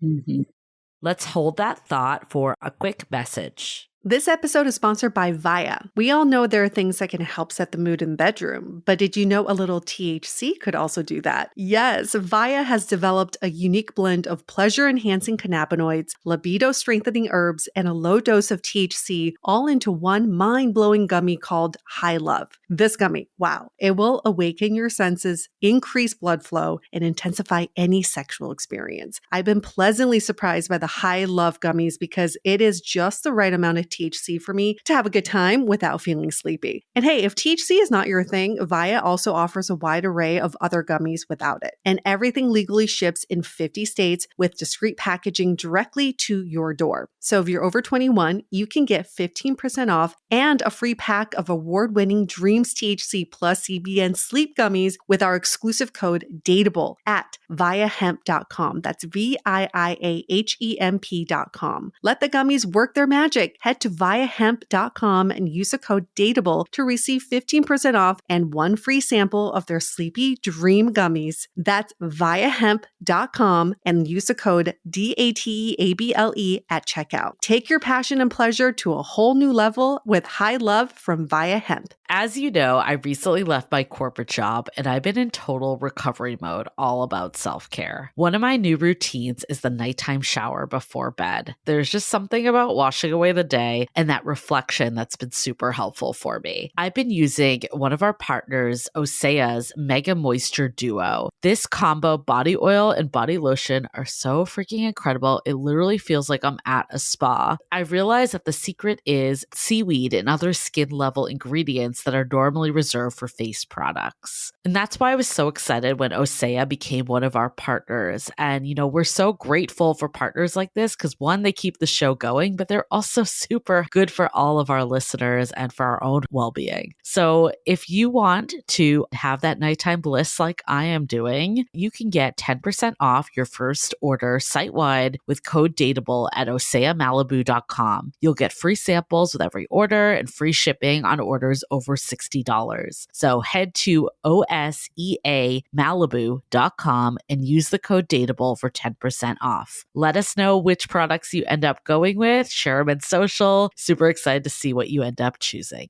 Speaker 1: Let's hold that thought for a quick message.
Speaker 3: This episode is sponsored by Via. We all know there are things that can help set the mood in the bedroom, but did you know a little THC could also do that? Yes, Via has developed a unique blend of pleasure-enhancing cannabinoids, libido-strengthening herbs, and a low dose of THC all into one mind-blowing gummy called High Love. This gummy, wow, it will awaken your senses, increase blood flow, and intensify any sexual experience. I've been pleasantly surprised by the High Love gummies because it is just the right amount of THC for me to have a good time without feeling sleepy. And hey, if THC is not your thing, Via also offers a wide array of other gummies without it. And everything legally ships in 50 states with discreet packaging directly to your door. So if you're over 21, you can get 15% off and a free pack of award-winning Dreams THC plus CBN sleep gummies with our exclusive code DATEABLE at viahemp.com. That's VIIAHEMP.com. Let the gummies work their magic. Head to to viahemp.com and use the code DATEABLE to receive 15% off and one free sample of their Sleepy Dream Gummies. That's viahemp.com and use the code DATEABLE at checkout. Take your passion and pleasure to a whole new level with High Love from Via Hemp.
Speaker 1: As you know, I recently left my corporate job and I've been in total recovery mode, all about self-care. One of my new routines is the nighttime shower before bed. There's just something about washing away the day and that reflection that's been super helpful for me. I've been using one of our partners, Osea's Mega Moisture Duo. This combo body oil and body lotion are so freaking incredible. It literally feels like I'm at a spa. I realized that the secret is seaweed and other skin level ingredients that are normally reserved for face products. And that's why I was so excited when Osea became one of our partners. And, we're so grateful for partners like this because one, they keep the show going, but they're also super good for all of our listeners and for our own well-being. So if you want to have that nighttime bliss like I am doing, you can get 10% off your first order site-wide with code DATEABLE at oseamalibu.com. You'll get free samples with every order and free shipping on orders over $60. So head to oseamalibu.com and use the code DATEABLE for 10% off. Let us know which products you end up going with. Share them in social. Super excited to see what you end up choosing.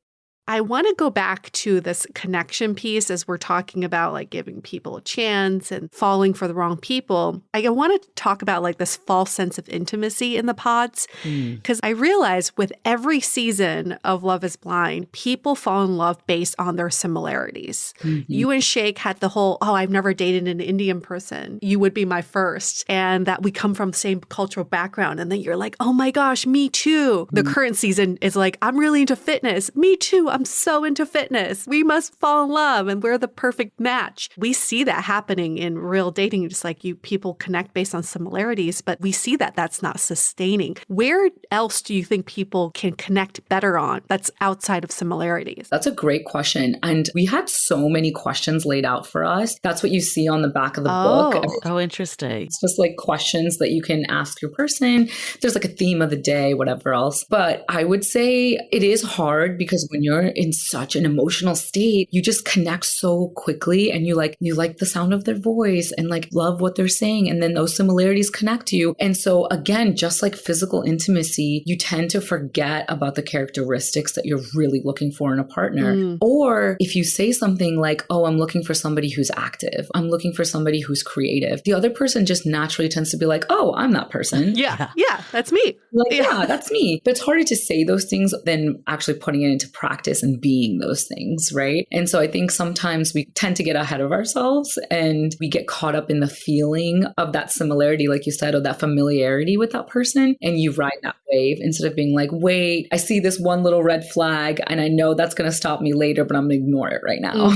Speaker 3: I want to go back to this connection piece as we're talking about like giving people a chance and falling for the wrong people. I want to talk about like this false sense of intimacy in the pods because I realize with every season of Love is Blind, people fall in love based on their similarities. You and Shake had the whole, I've never dated an Indian person. You would be my first. And that we come from the same cultural background. And then you're like, oh my gosh, me too. The current season is like, I'm really into fitness. Me too. I'm so into fitness. We must fall in love and we're the perfect match. We see that happening in real dating, just like people connect based on similarities, but we see that that's not sustaining. Where else do you think people can connect better on that's outside of similarities?
Speaker 4: That's a great question. And we had so many questions laid out for us. That's what you see on the back of the book.
Speaker 1: Oh, interesting.
Speaker 4: It's just like questions that you can ask your person. There's like a theme of the day, whatever else. But I would say it is hard because when you're in such an emotional state, you just connect so quickly and you like the sound of their voice and like love what they're saying. And then those similarities connect you. And so again, just like physical intimacy, you tend to forget about the characteristics that you're really looking for in a partner. Or if you say something like, I'm looking for somebody who's active, I'm looking for somebody who's creative, the other person just naturally tends to be like, I'm that person.
Speaker 3: Yeah, that's me.
Speaker 4: That's me. But it's harder to say those things than actually putting it into practice and being those things, right? And so I think sometimes we tend to get ahead of ourselves and we get caught up in the feeling of that similarity, like you said, or that familiarity with that person. And you ride that wave instead of being like, wait, I see this one little red flag and I know that's going to stop me later, but I'm going to ignore it right now.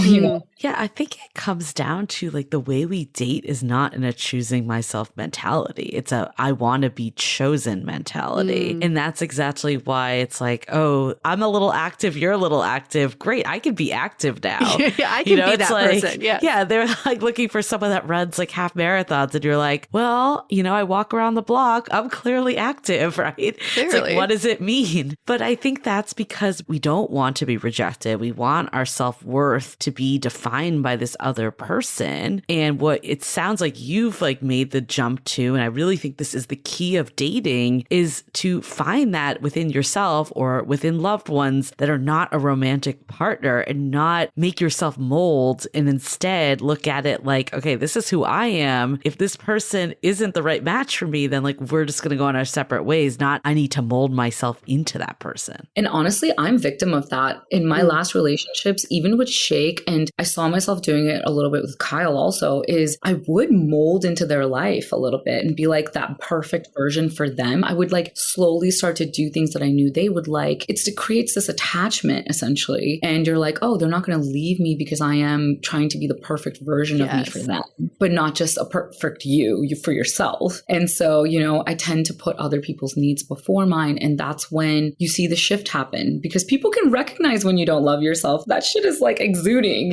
Speaker 1: Yeah, I think it comes down to like the way we date is not in a choosing myself mentality. It's a I want to be chosen mentality. And that's exactly why it's like, I'm a little active, you're a little active. Great, I can be active now.
Speaker 3: I can be that person.
Speaker 1: Yeah, they're like looking for someone that runs like half marathons and you're like, well, I walk around the block. I'm clearly active, right? It's like, what does it mean? But I think that's because we don't want to be rejected. We want our self-worth to be defined by this other person. And what it sounds like you've like made the jump to, and I really think this is the key of dating, is to find that within yourself or within loved ones that are not a romantic partner and not make yourself mold and instead look at it like, okay, this is who I am. If this person isn't the right match for me, then like we're just going to go on our separate ways, not I need to mold myself into that person.
Speaker 4: And honestly, I'm victim of that in my last relationships, even with Shake, and I saw myself doing it a little bit with Kyle also, is I would mold into their life a little bit and be like that perfect version for them. I would like slowly start to do things that I knew they would like. It creates this attachment essentially. And you're like, they're not going to leave me because I am trying to be the perfect version of me for them, but not just a perfect you for yourself. And so, I tend to put other people's needs before mine. And that's when you see the shift happen because people can recognize when you don't love yourself. That shit is like exuding,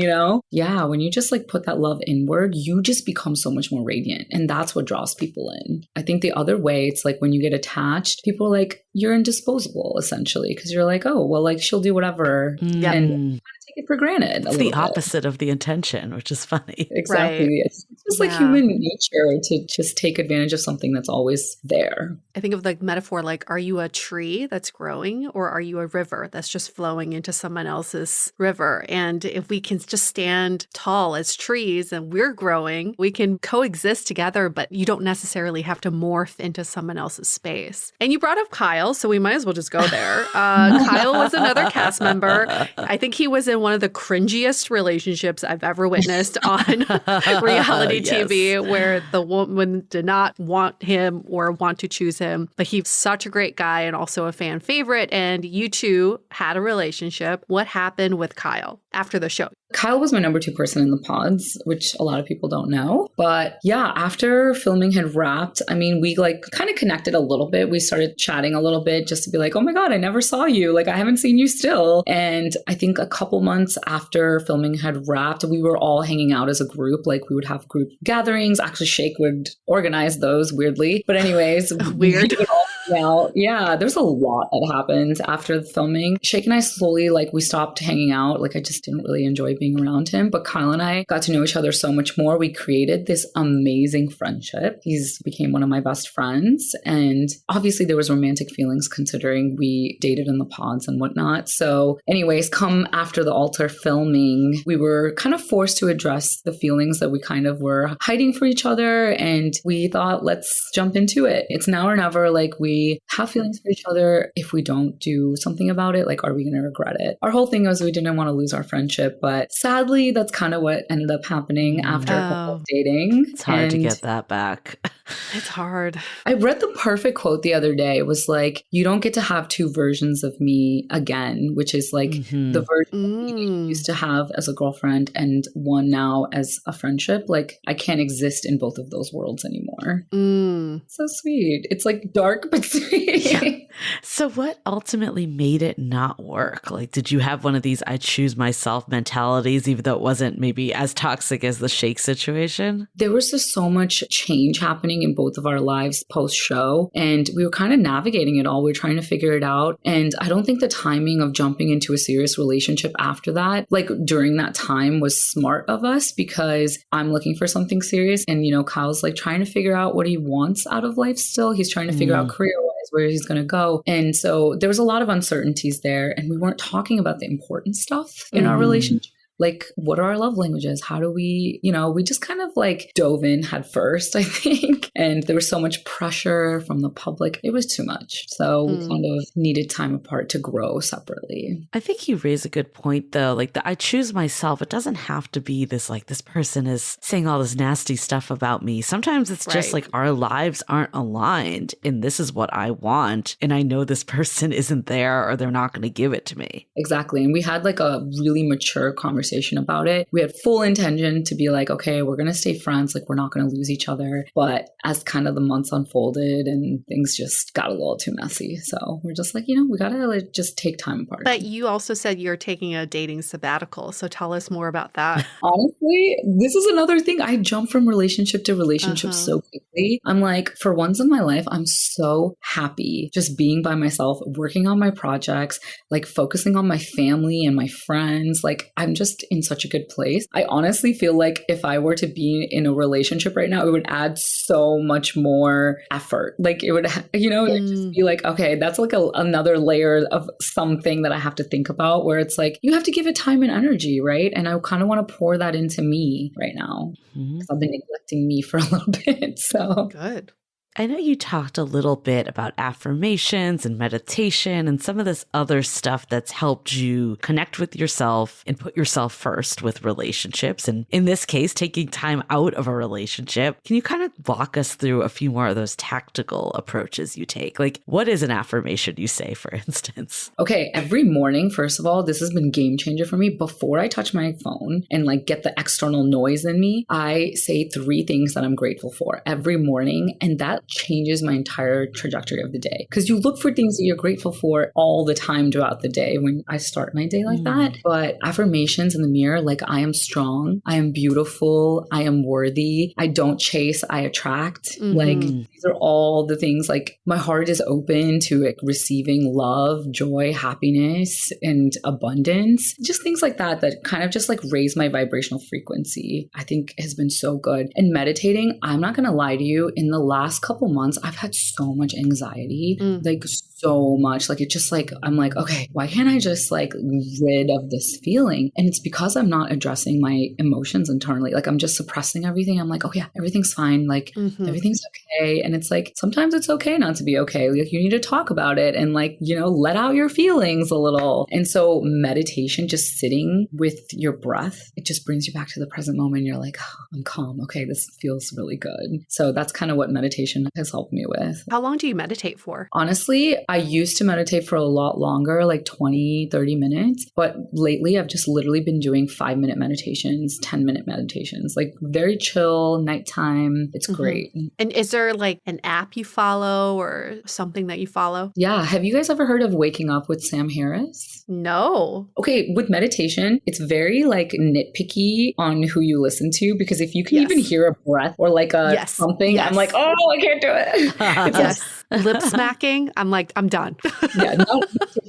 Speaker 4: Yeah, when you just like put that love inward, you just become so much more radiant. And that's what draws people in. I think the other way, it's like when you get attached, people are like, you're indisposable essentially, because you're like, oh, well, like she'll do whatever and kind of take it for granted.
Speaker 1: It's the opposite of the intention, which is funny.
Speaker 4: Exactly.
Speaker 3: Right.
Speaker 4: It's just like human nature to just take advantage of something that's always there.
Speaker 3: I think of the metaphor like, are you a tree that's growing or are you a river that's just flowing into someone else's river? And if we can just stand tall as trees and we're growing, we can coexist together, but you don't necessarily have to morph into someone else's space. And you brought up Kyle, so we might as well just go there. Kyle was another cast member. I think he was in one of the cringiest relationships I've ever witnessed on reality TV, where the woman did not want him or want to choose him. But he's such a great guy and also a fan favorite. And you two had a relationship. What happened with Kyle after the show?
Speaker 4: Kyle was my number 2 person in the pods, which a lot of people don't know. But yeah, after filming had wrapped, I mean, we like kind of connected a little bit. We started chatting a little bit just to be like, oh my God, I never saw you. Like, I haven't seen you still. And I think a couple months after filming had wrapped, we were all hanging out as a group. Like, we would have group gatherings. Actually, Shake would organize those weirdly. But anyways,
Speaker 3: weird.
Speaker 4: Yeah, there's a lot that happened after the filming. Shake and I slowly, like, we stopped hanging out. Like, I just didn't really enjoy being around him. But Kyle and I got to know each other so much more. We created this amazing friendship. He's became one of my best friends. And obviously there was romantic feelings considering we dated in the pods and whatnot. So anyways, come after the altar filming, we were kind of forced to address the feelings that we kind of were hiding for each other. And we thought, let's jump into it. It's now or never. Like, we have feelings for each other. If we don't do something about it, like, are we going to regret it? Our whole thing was we didn't want to lose our friendship, but sadly, that's kind of what ended up happening after a couple of dating.
Speaker 1: It's hard to get that back.
Speaker 3: It's hard.
Speaker 4: I read the perfect quote the other day. It was like, you don't get to have 2 versions of me again, which is like the version you used to have as a girlfriend and one now as a friendship. Like, I can't exist in both of those worlds anymore. So sweet. It's like dark, but sweet.
Speaker 1: Yeah. So what ultimately made it not work? Like, did you have one of these I choose myself mentalities, even though it wasn't maybe as toxic as the Shake situation?
Speaker 4: There was just so much change happening in both of our lives post-show, and we were kind of navigating it all. We were trying to figure it out. And I don't think the timing of jumping into a serious relationship after that, like during that time, was smart of us, because I'm looking for something serious. And, you know, Kyle's like trying to figure out what he wants out of life still. He's trying to figure out career-wise where he's going to go. And so there was a lot of uncertainties there, and we weren't talking about the important stuff in our relationship. Like, what are our love languages? How do we, you know, we just kind of like dove in head first, I think. And there was so much pressure from the public. It was too much. So we kind of needed time apart to grow separately.
Speaker 1: I think you raise a good point, though. Like, I choose myself. It doesn't have to be this, like, this person is saying all this nasty stuff about me. Sometimes it's just like our lives aren't aligned and this is what I want. And I know this person isn't there or they're not going to give it to me.
Speaker 4: Exactly. And we had like a really mature conversation about it. We had full intention to be like, okay, we're going to stay friends. Like, we're not going to lose each other. But as kind of the months unfolded and things just got a little too messy. So we're just like, you know, we got to like just take time apart.
Speaker 3: But you also said you're taking a dating sabbatical. So tell us more about that.
Speaker 4: Honestly, this is another thing. I jump from relationship to relationship so quickly. I'm like, for once in my life, I'm so happy just being by myself, working on my projects, like focusing on my family and my friends. Like, I'm just in such a good place. I honestly feel like if I were to be in a relationship right now, it would add so much more effort. Like, it would, you know, it'd just be like, okay, that's like another layer of something that I have to think about, where it's like, you have to give it time and energy, right? And I kind of want to pour that into me right now. Because I've been neglecting me for a little bit. So
Speaker 3: good.
Speaker 1: I know you talked a little bit about affirmations and meditation and some of this other stuff that's helped you connect with yourself and put yourself first with relationships. And in this case, taking time out of a relationship. Can you kind of walk us through a few more of those tactical approaches you take? Like, what is an affirmation you say, for instance?
Speaker 4: Okay, every morning, first of all, this has been game changer for me. Before I touch my phone and like get the external noise in me, I say 3 things that I'm grateful for every morning. And that changes my entire trajectory of the day. Because you look for things that you're grateful for all the time throughout the day when I start my day like that. But affirmations in the mirror, like I am strong, I am beautiful, I am worthy, I don't chase, I attract. Like these are all the things, like my heart is open to like receiving love, joy, happiness, and abundance. Just things like that kind of just like raise my vibrational frequency, I think has been so good. And meditating, I'm not going to lie to you, in the last couple months, I've had so much anxiety, like so much. Like, it's just like, I'm like, okay, why can't I just like rid of this feeling? And it's because I'm not addressing my emotions internally. Like, I'm just suppressing everything. I'm like, oh yeah, everything's fine. Like everything's okay. And it's like, sometimes it's okay not to be okay. Like, you need to talk about it and like, you know, let out your feelings a little. And so meditation, just sitting with your breath, it just brings you back to the present moment. You're like, oh, I'm calm. Okay, this feels really good. So that's kind of what meditation has helped me with.
Speaker 3: How long do you meditate for?
Speaker 4: Honestly, I used to meditate for a lot longer, like 20, 30 minutes. But lately, I've just literally been doing 5-minute meditations, 10-minute meditations, like very chill, nighttime. It's great.
Speaker 3: And is there like an app you follow or something that you follow?
Speaker 4: Yeah. Have you guys ever heard of Waking Up with Sam Harris?
Speaker 3: No.
Speaker 4: Okay. With meditation, it's very like nitpicky on who you listen to, because if you can even hear a breath or like a something, I'm like, oh, I can't do it.
Speaker 3: Yes. Lip smacking. I'm like, I'm done.
Speaker 4: Yeah. No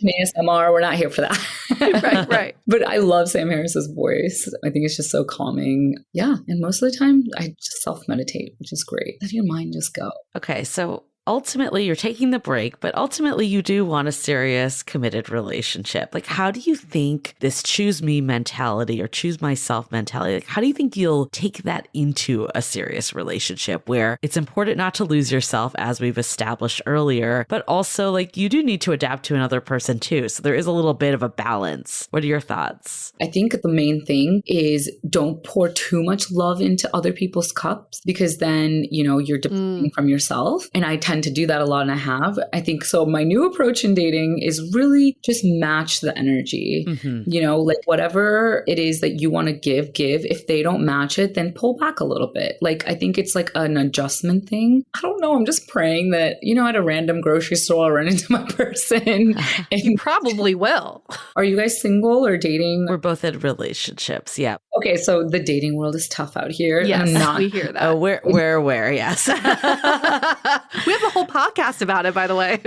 Speaker 4: ASMR. We're not here for that.
Speaker 3: Right.
Speaker 4: But I love Sam Harris's voice. I think it's just so calming. Yeah. And most of the time I just self-meditate, which is great. Let your mind just go.
Speaker 1: Okay. So ultimately, you're taking the break, but ultimately you do want a serious, committed relationship. Like, how do you think this choose me mentality or choose myself mentality, like, how do you think you'll take that into a serious relationship where it's important not to lose yourself, as we've established earlier, but also like you do need to adapt to another person too. So there is a little bit of a balance. What are your thoughts?
Speaker 4: I think the main thing is don't pour too much love into other people's cups, because then, you know, you're depleting from yourself. And I tend to do that a lot, and I have. I think so. My new approach in dating is really just match the energy. You know, like whatever it is that you want to give. If they don't match it, then pull back a little bit. Like, I think it's like an adjustment thing. I don't know. I'm just praying that, you know, at a random grocery store, I'll run into my person. And
Speaker 3: you probably will.
Speaker 4: Are you guys single or dating?
Speaker 1: We're both in relationships. Yeah.
Speaker 4: Okay. So the dating world is tough out here.
Speaker 3: Yes, we hear that.
Speaker 1: Oh, we're aware. Yes.
Speaker 3: We have a whole podcast about it, by the way.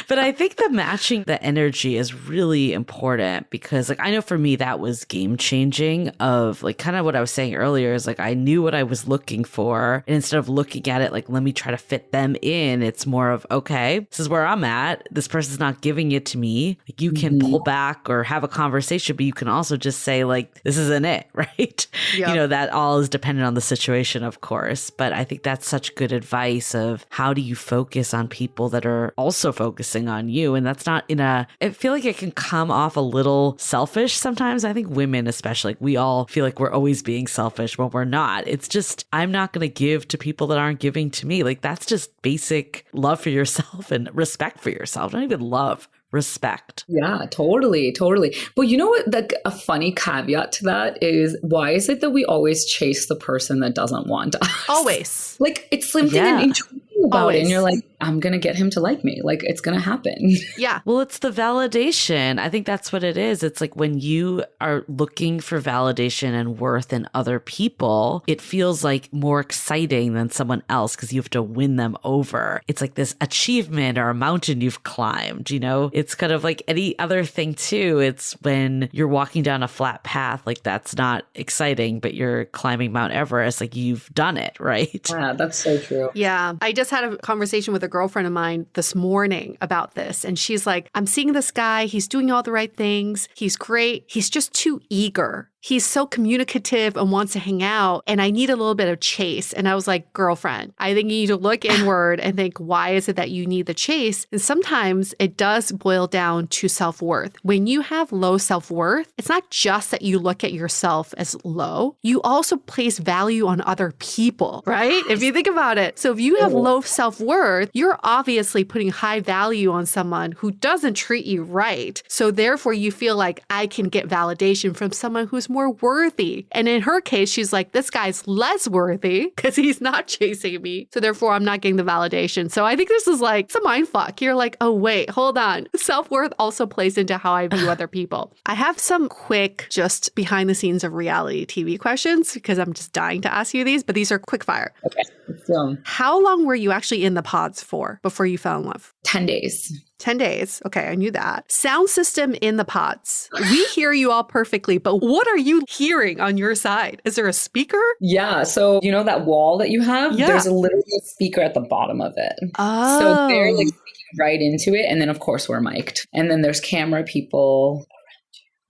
Speaker 1: But I think the matching the energy is really important, because like I know for me that was game changing, of like kind of what I was saying earlier is like I knew what I was looking for, and instead of looking at it like let me try to fit them in, it's more of okay, this is where I'm at, this person's not giving it to me. Like you can pull back or have a conversation, but you can also just say like this isn't it, right? You know, that all is dependent on the situation, of course. But I think that's such good advice of how do you focus on people that are also focusing on you. And that's not I feel like it can come off a little selfish sometimes. I think women especially, like we all feel like we're always being selfish when we're not. It's just, I'm not going to give to people that aren't giving to me. Like that's just basic love for yourself and respect for yourself. Not even love. Respect.
Speaker 4: Yeah, totally. But you know what? Like a funny caveat to that is, why is it that we always chase the person that doesn't want us?
Speaker 3: Always.
Speaker 4: Like it's something intuitive about it, and you're like, I'm gonna get him to like me. Like it's gonna happen.
Speaker 3: Yeah.
Speaker 1: Well, it's the validation. I think that's what it is. It's like when you are looking for validation and worth in other people, it feels like more exciting than someone else because you have to win them over. It's like this achievement or a mountain you've climbed, you know? It's kind of like any other thing too. It's when you're walking down a flat path, like that's not exciting, but you're climbing Mount Everest, like you've done it, right?
Speaker 4: Yeah, that's so true.
Speaker 3: Yeah. I just had a conversation with a girlfriend of mine this morning about this. And she's like, I'm seeing this guy. He's doing all the right things. He's great. He's just too eager. He's so communicative and wants to hang out. And I need a little bit of chase. And I was like, girlfriend, I think you need to look inward and think, why is it that you need the chase? And sometimes it does boil down to self-worth. When you have low self-worth, it's not just that you look at yourself as low. You also place value on other people, right? If you think about it. So if you have low self-worth, you're obviously putting high value on someone who doesn't treat you right. So therefore you feel like I can get validation from someone who's more worthy. And in her case, she's like, this guy's less worthy because he's not chasing me. So therefore, I'm not getting the validation. So I think this is like, it's a mind fuck. You're like, oh, wait, hold on. Self-worth also plays into how I view other people. I have some quick, just behind the scenes of reality TV questions because I'm just dying to ask you these, but these are quick fire.
Speaker 4: Okay. So,
Speaker 3: how long were you actually in the pods for before you fell in love?
Speaker 4: 10 days.
Speaker 3: 10 days. Okay, I knew that. Sound system in the pods. We hear you all perfectly, but what are you hearing on your side? Is there a speaker?
Speaker 4: Yeah. So, you know that wall that you have?
Speaker 3: Yeah.
Speaker 4: There's literally a speaker at the bottom of it.
Speaker 3: Oh.
Speaker 4: So they're like speaking right into it. And then, of course, we're mic'd. And then there's camera people.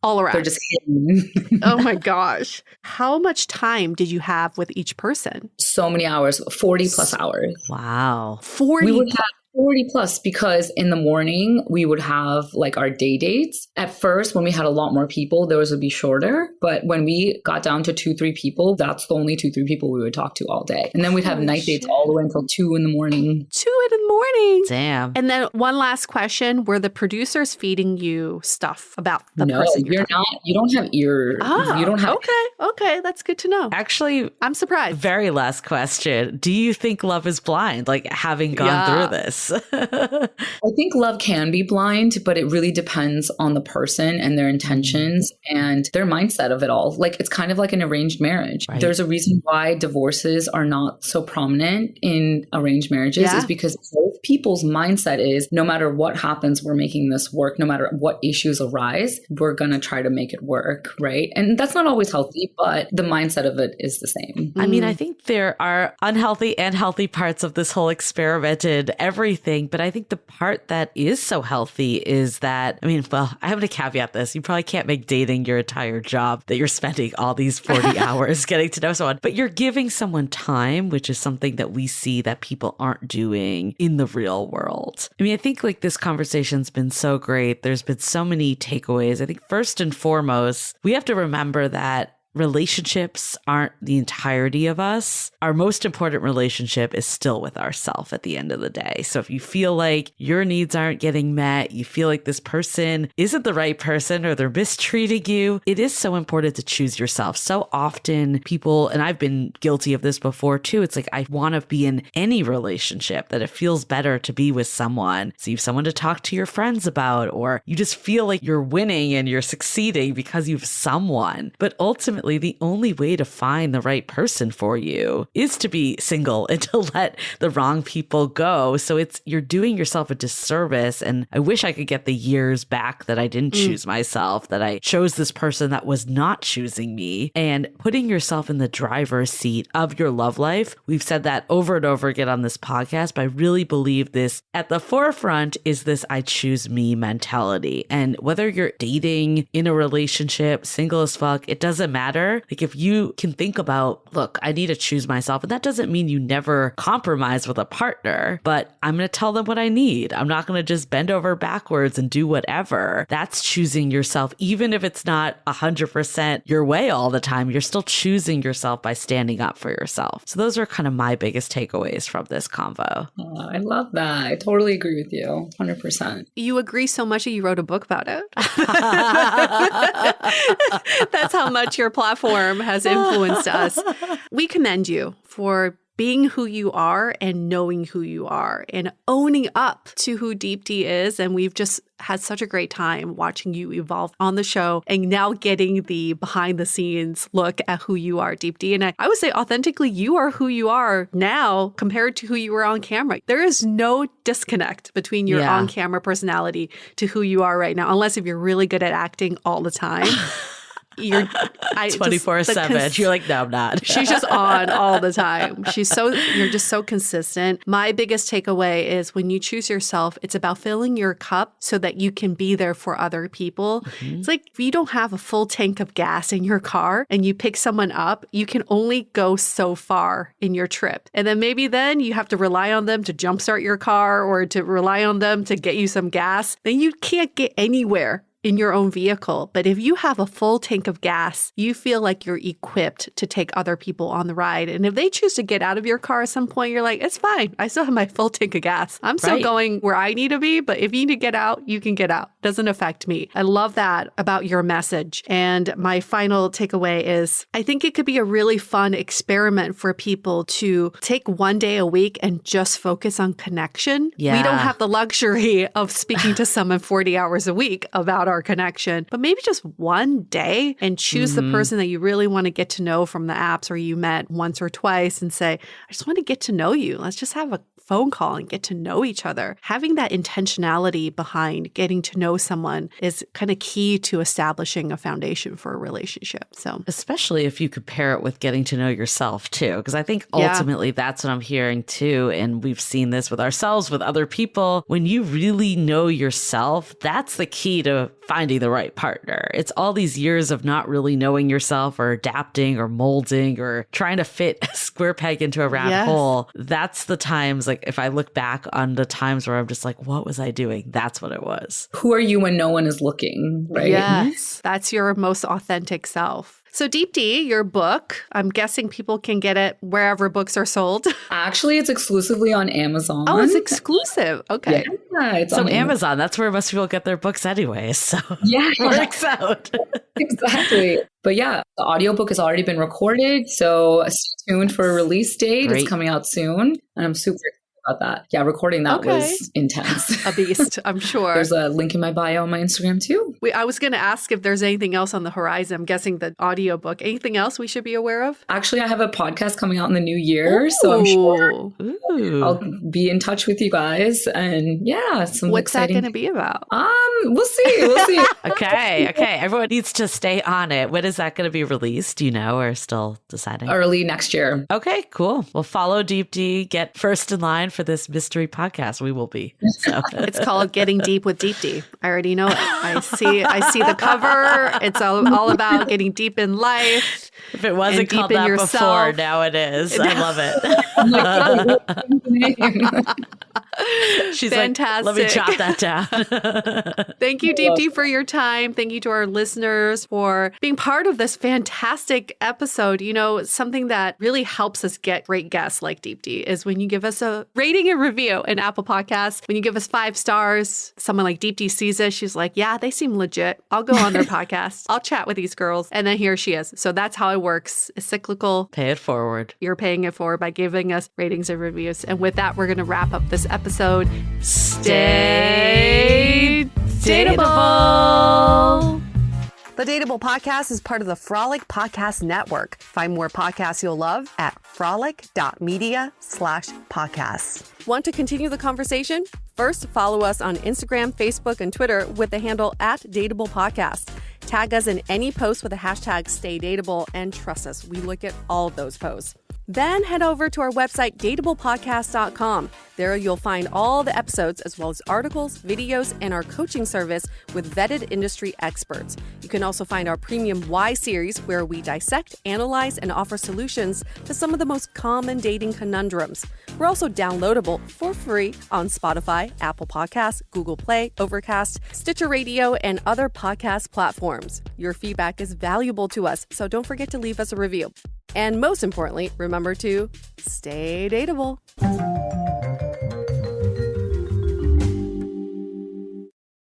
Speaker 3: All around.
Speaker 4: They're just hidden.
Speaker 3: Oh my gosh. How much time did you have with each person?
Speaker 4: So many hours, 40 plus hours.
Speaker 1: Wow.
Speaker 3: 40.
Speaker 4: We would have 40 plus because in the morning we would have like our day dates. At first, when we had a lot more people, those would be shorter. But when we got down to 2-3 people, that's the only 2-3 people we would talk to all day. And then we'd have night dates all the way until 2 in the morning.
Speaker 3: 2 in the morning.
Speaker 1: Damn.
Speaker 3: And then one last question. Were the producers feeding you stuff about the person
Speaker 4: you're not. You don't have ears.
Speaker 3: Oh,
Speaker 4: You don't have.
Speaker 3: Okay. That's good to know.
Speaker 1: Actually,
Speaker 3: I'm surprised.
Speaker 1: very last question. Do you think love is blind? Like having gone through this?
Speaker 4: I think love can be blind, but it really depends on the person and their intentions and their mindset of it all. Like it's kind of like an arranged marriage.
Speaker 1: Right.
Speaker 4: There's a reason why divorces are not so prominent in arranged marriages is because both people's mindset is no matter what happens, we're making this work. No matter what issues arise, we're going to try to make it work. Right. And that's not always healthy, but the mindset of it is the same.
Speaker 1: I mean, I think there are unhealthy and healthy parts of this whole experiment and everything. But I think the part that is so healthy is that, I mean, well, I have to caveat this. You probably can't make dating your entire job that you're spending all these 40 hours getting to know someone, but you're giving someone time, which is something that we see that people aren't doing in the real world. I mean, I think like this conversation's been so great. There's been so many takeaways. I think first and foremost, we have to remember that relationships aren't the entirety of us. Our most important relationship is still with ourselves at the end of the day. So if you feel like your needs aren't getting met, you feel like this person isn't the right person or they're mistreating you, it is so important to choose yourself. So often people, and I've been guilty of this before too, it's like I want to be in any relationship that it feels better to be with someone. So you have someone to talk to your friends about, or you just feel like you're winning and you're succeeding because you have someone. But ultimately, the only way to find the right person for you is to be single and to let the wrong people go. So you're doing yourself a disservice. And I wish I could get the years back that I didn't choose myself, that I chose this person that was not choosing me, and putting yourself in the driver's seat of your love life. We've said that over and over again on this podcast, but I really believe this at the forefront is this I choose me mentality. And whether you're dating, in a relationship, single as fuck, it doesn't matter. Like if you can think about, look, I need to choose myself. And that doesn't mean you never compromise with a partner, but I'm going to tell them what I need. I'm not going to just bend over backwards and do whatever. That's choosing yourself. Even if it's not 100% your way all the time, you're still choosing yourself by standing up for yourself. So those are kind of my biggest takeaways from this convo.
Speaker 4: Oh, I love that. I totally agree with you. 100%.
Speaker 3: You agree so much that you wrote a book about it. That's how much your platform has influenced us. We commend you for being who you are and knowing who you are and owning up to who Deepti is. And we've just had such a great time watching you evolve on the show and now getting the behind the scenes look at who you are, Deepti. And I would say authentically, you are who you are now compared to who you were on camera. There is no disconnect between your on camera personality to who you are right now, unless if you're really good at acting all the time. You're
Speaker 1: 24/7. You're like, no, I'm not.
Speaker 3: She's just on all the time. You're just so consistent. My biggest takeaway is when you choose yourself, it's about filling your cup so that you can be there for other people. Mm-hmm. It's like if you don't have a full tank of gas in your car and you pick someone up, you can only go so far in your trip. And then maybe then you have to rely on them to jumpstart your car or to rely on them to get you some gas. Then you can't get anywhere in your own vehicle. But if you have a full tank of gas, you feel like you're equipped to take other people on the ride. And if they choose to get out of your car at some point, you're like, it's fine. I still have my full tank of gas. I'm still going where I need to be. But if you need to get out, you can get out. Doesn't affect me. I love that about your message. And my final takeaway is I think it could be a really fun experiment for people to take one day a week and just focus on connection.
Speaker 1: Yeah.
Speaker 3: We don't have the luxury of speaking to someone 40 hours a week about our connection, but maybe just one day and choose the person that you really want to get to know from the apps or you met once or twice and say, I just want to get to know you. Let's just have a phone call and get to know each other. Having that intentionality behind getting to know someone is kind of key to establishing a foundation for a relationship. So,
Speaker 1: especially if you could pair it with getting to know yourself too, because I think ultimately that's what I'm hearing too. And we've seen this with ourselves, with other people. When you really know yourself, that's the key to finding the right partner. It's all these years of not really knowing yourself or adapting or molding or trying to fit a square peg into a round hole. That's the times, like if I look back on the times where I'm just like, what was I doing? That's what it was.
Speaker 4: Who are you when no one is looking, right?
Speaker 3: Yes, that's your most authentic self. So Deepti, your book, I'm guessing people can get it wherever books are sold.
Speaker 4: Actually, it's exclusively on Amazon.
Speaker 3: Oh, it's exclusive. Okay.
Speaker 4: Yeah, it's
Speaker 1: on Amazon. That's where most people get their books anyway. So
Speaker 4: it
Speaker 1: works out.
Speaker 4: Exactly. But yeah, the audiobook has already been recorded. So stay tuned for a release date.
Speaker 1: Great.
Speaker 4: It's coming out soon. And I'm super excited about that. Yeah, recording that was intense.
Speaker 3: A beast, I'm sure.
Speaker 4: There's a link in my bio on my Instagram too.
Speaker 3: I was going to ask if there's anything else on the horizon. I'm guessing the audiobook. Anything else we should be aware of?
Speaker 4: Actually, I have a podcast coming out in the new year. So I'm sure I'll be in touch with you guys. And yeah,
Speaker 3: what's that going to be about?
Speaker 4: We'll see.
Speaker 1: Okay. Everyone needs to stay on it. When is that going to be released? Do you know, or still deciding?
Speaker 4: Early next year.
Speaker 1: Okay, cool. Well, follow Deepti. Get first in line for this mystery podcast. We will be. So.
Speaker 3: It's called Getting Deep with Deepti. I already know it. I see the cover. It's all about getting deep in life.
Speaker 1: If it wasn't called that before, now it is. I love it. She's
Speaker 3: fantastic.
Speaker 1: Like, let me chop that down.
Speaker 3: Thank you, Deepti, for your time. Thank you to our listeners for being part of this fantastic episode. You know, something that really helps us get great guests like Deepti is when you give us a rating and review in Apple Podcasts. When you give us 5 stars, someone like Deepti sees us. She's like, yeah, they seem legit. I'll go on their podcast. I'll chat with these girls. And then here she is. So that's how it works. It's cyclical.
Speaker 1: Pay it forward.
Speaker 3: You're paying it forward by giving us ratings and reviews. And with that, we're going to wrap up this episode. Stay dateable. The Dateable Podcast is part of the Frolic Podcast Network. Find more podcasts you'll love at frolic.media/podcasts. Want to continue the conversation? First, follow us on Instagram, Facebook, and Twitter with the handle @DateablePodcast. Tag us in any post with the hashtag StayDateable, and trust us, we look at all of those posts. Then head over to our website, dateablepodcast.com. There you'll find all the episodes as well as articles, videos, and our coaching service with vetted industry experts. You can also find our premium Why series where we dissect, analyze, and offer solutions to some of the most common dating conundrums. We're also downloadable for free on Spotify, Apple Podcasts, Google Play, Overcast, Stitcher Radio, and other podcast platforms. Your feedback is valuable to us, so don't forget to leave us a review. And most importantly, remember to stay dateable.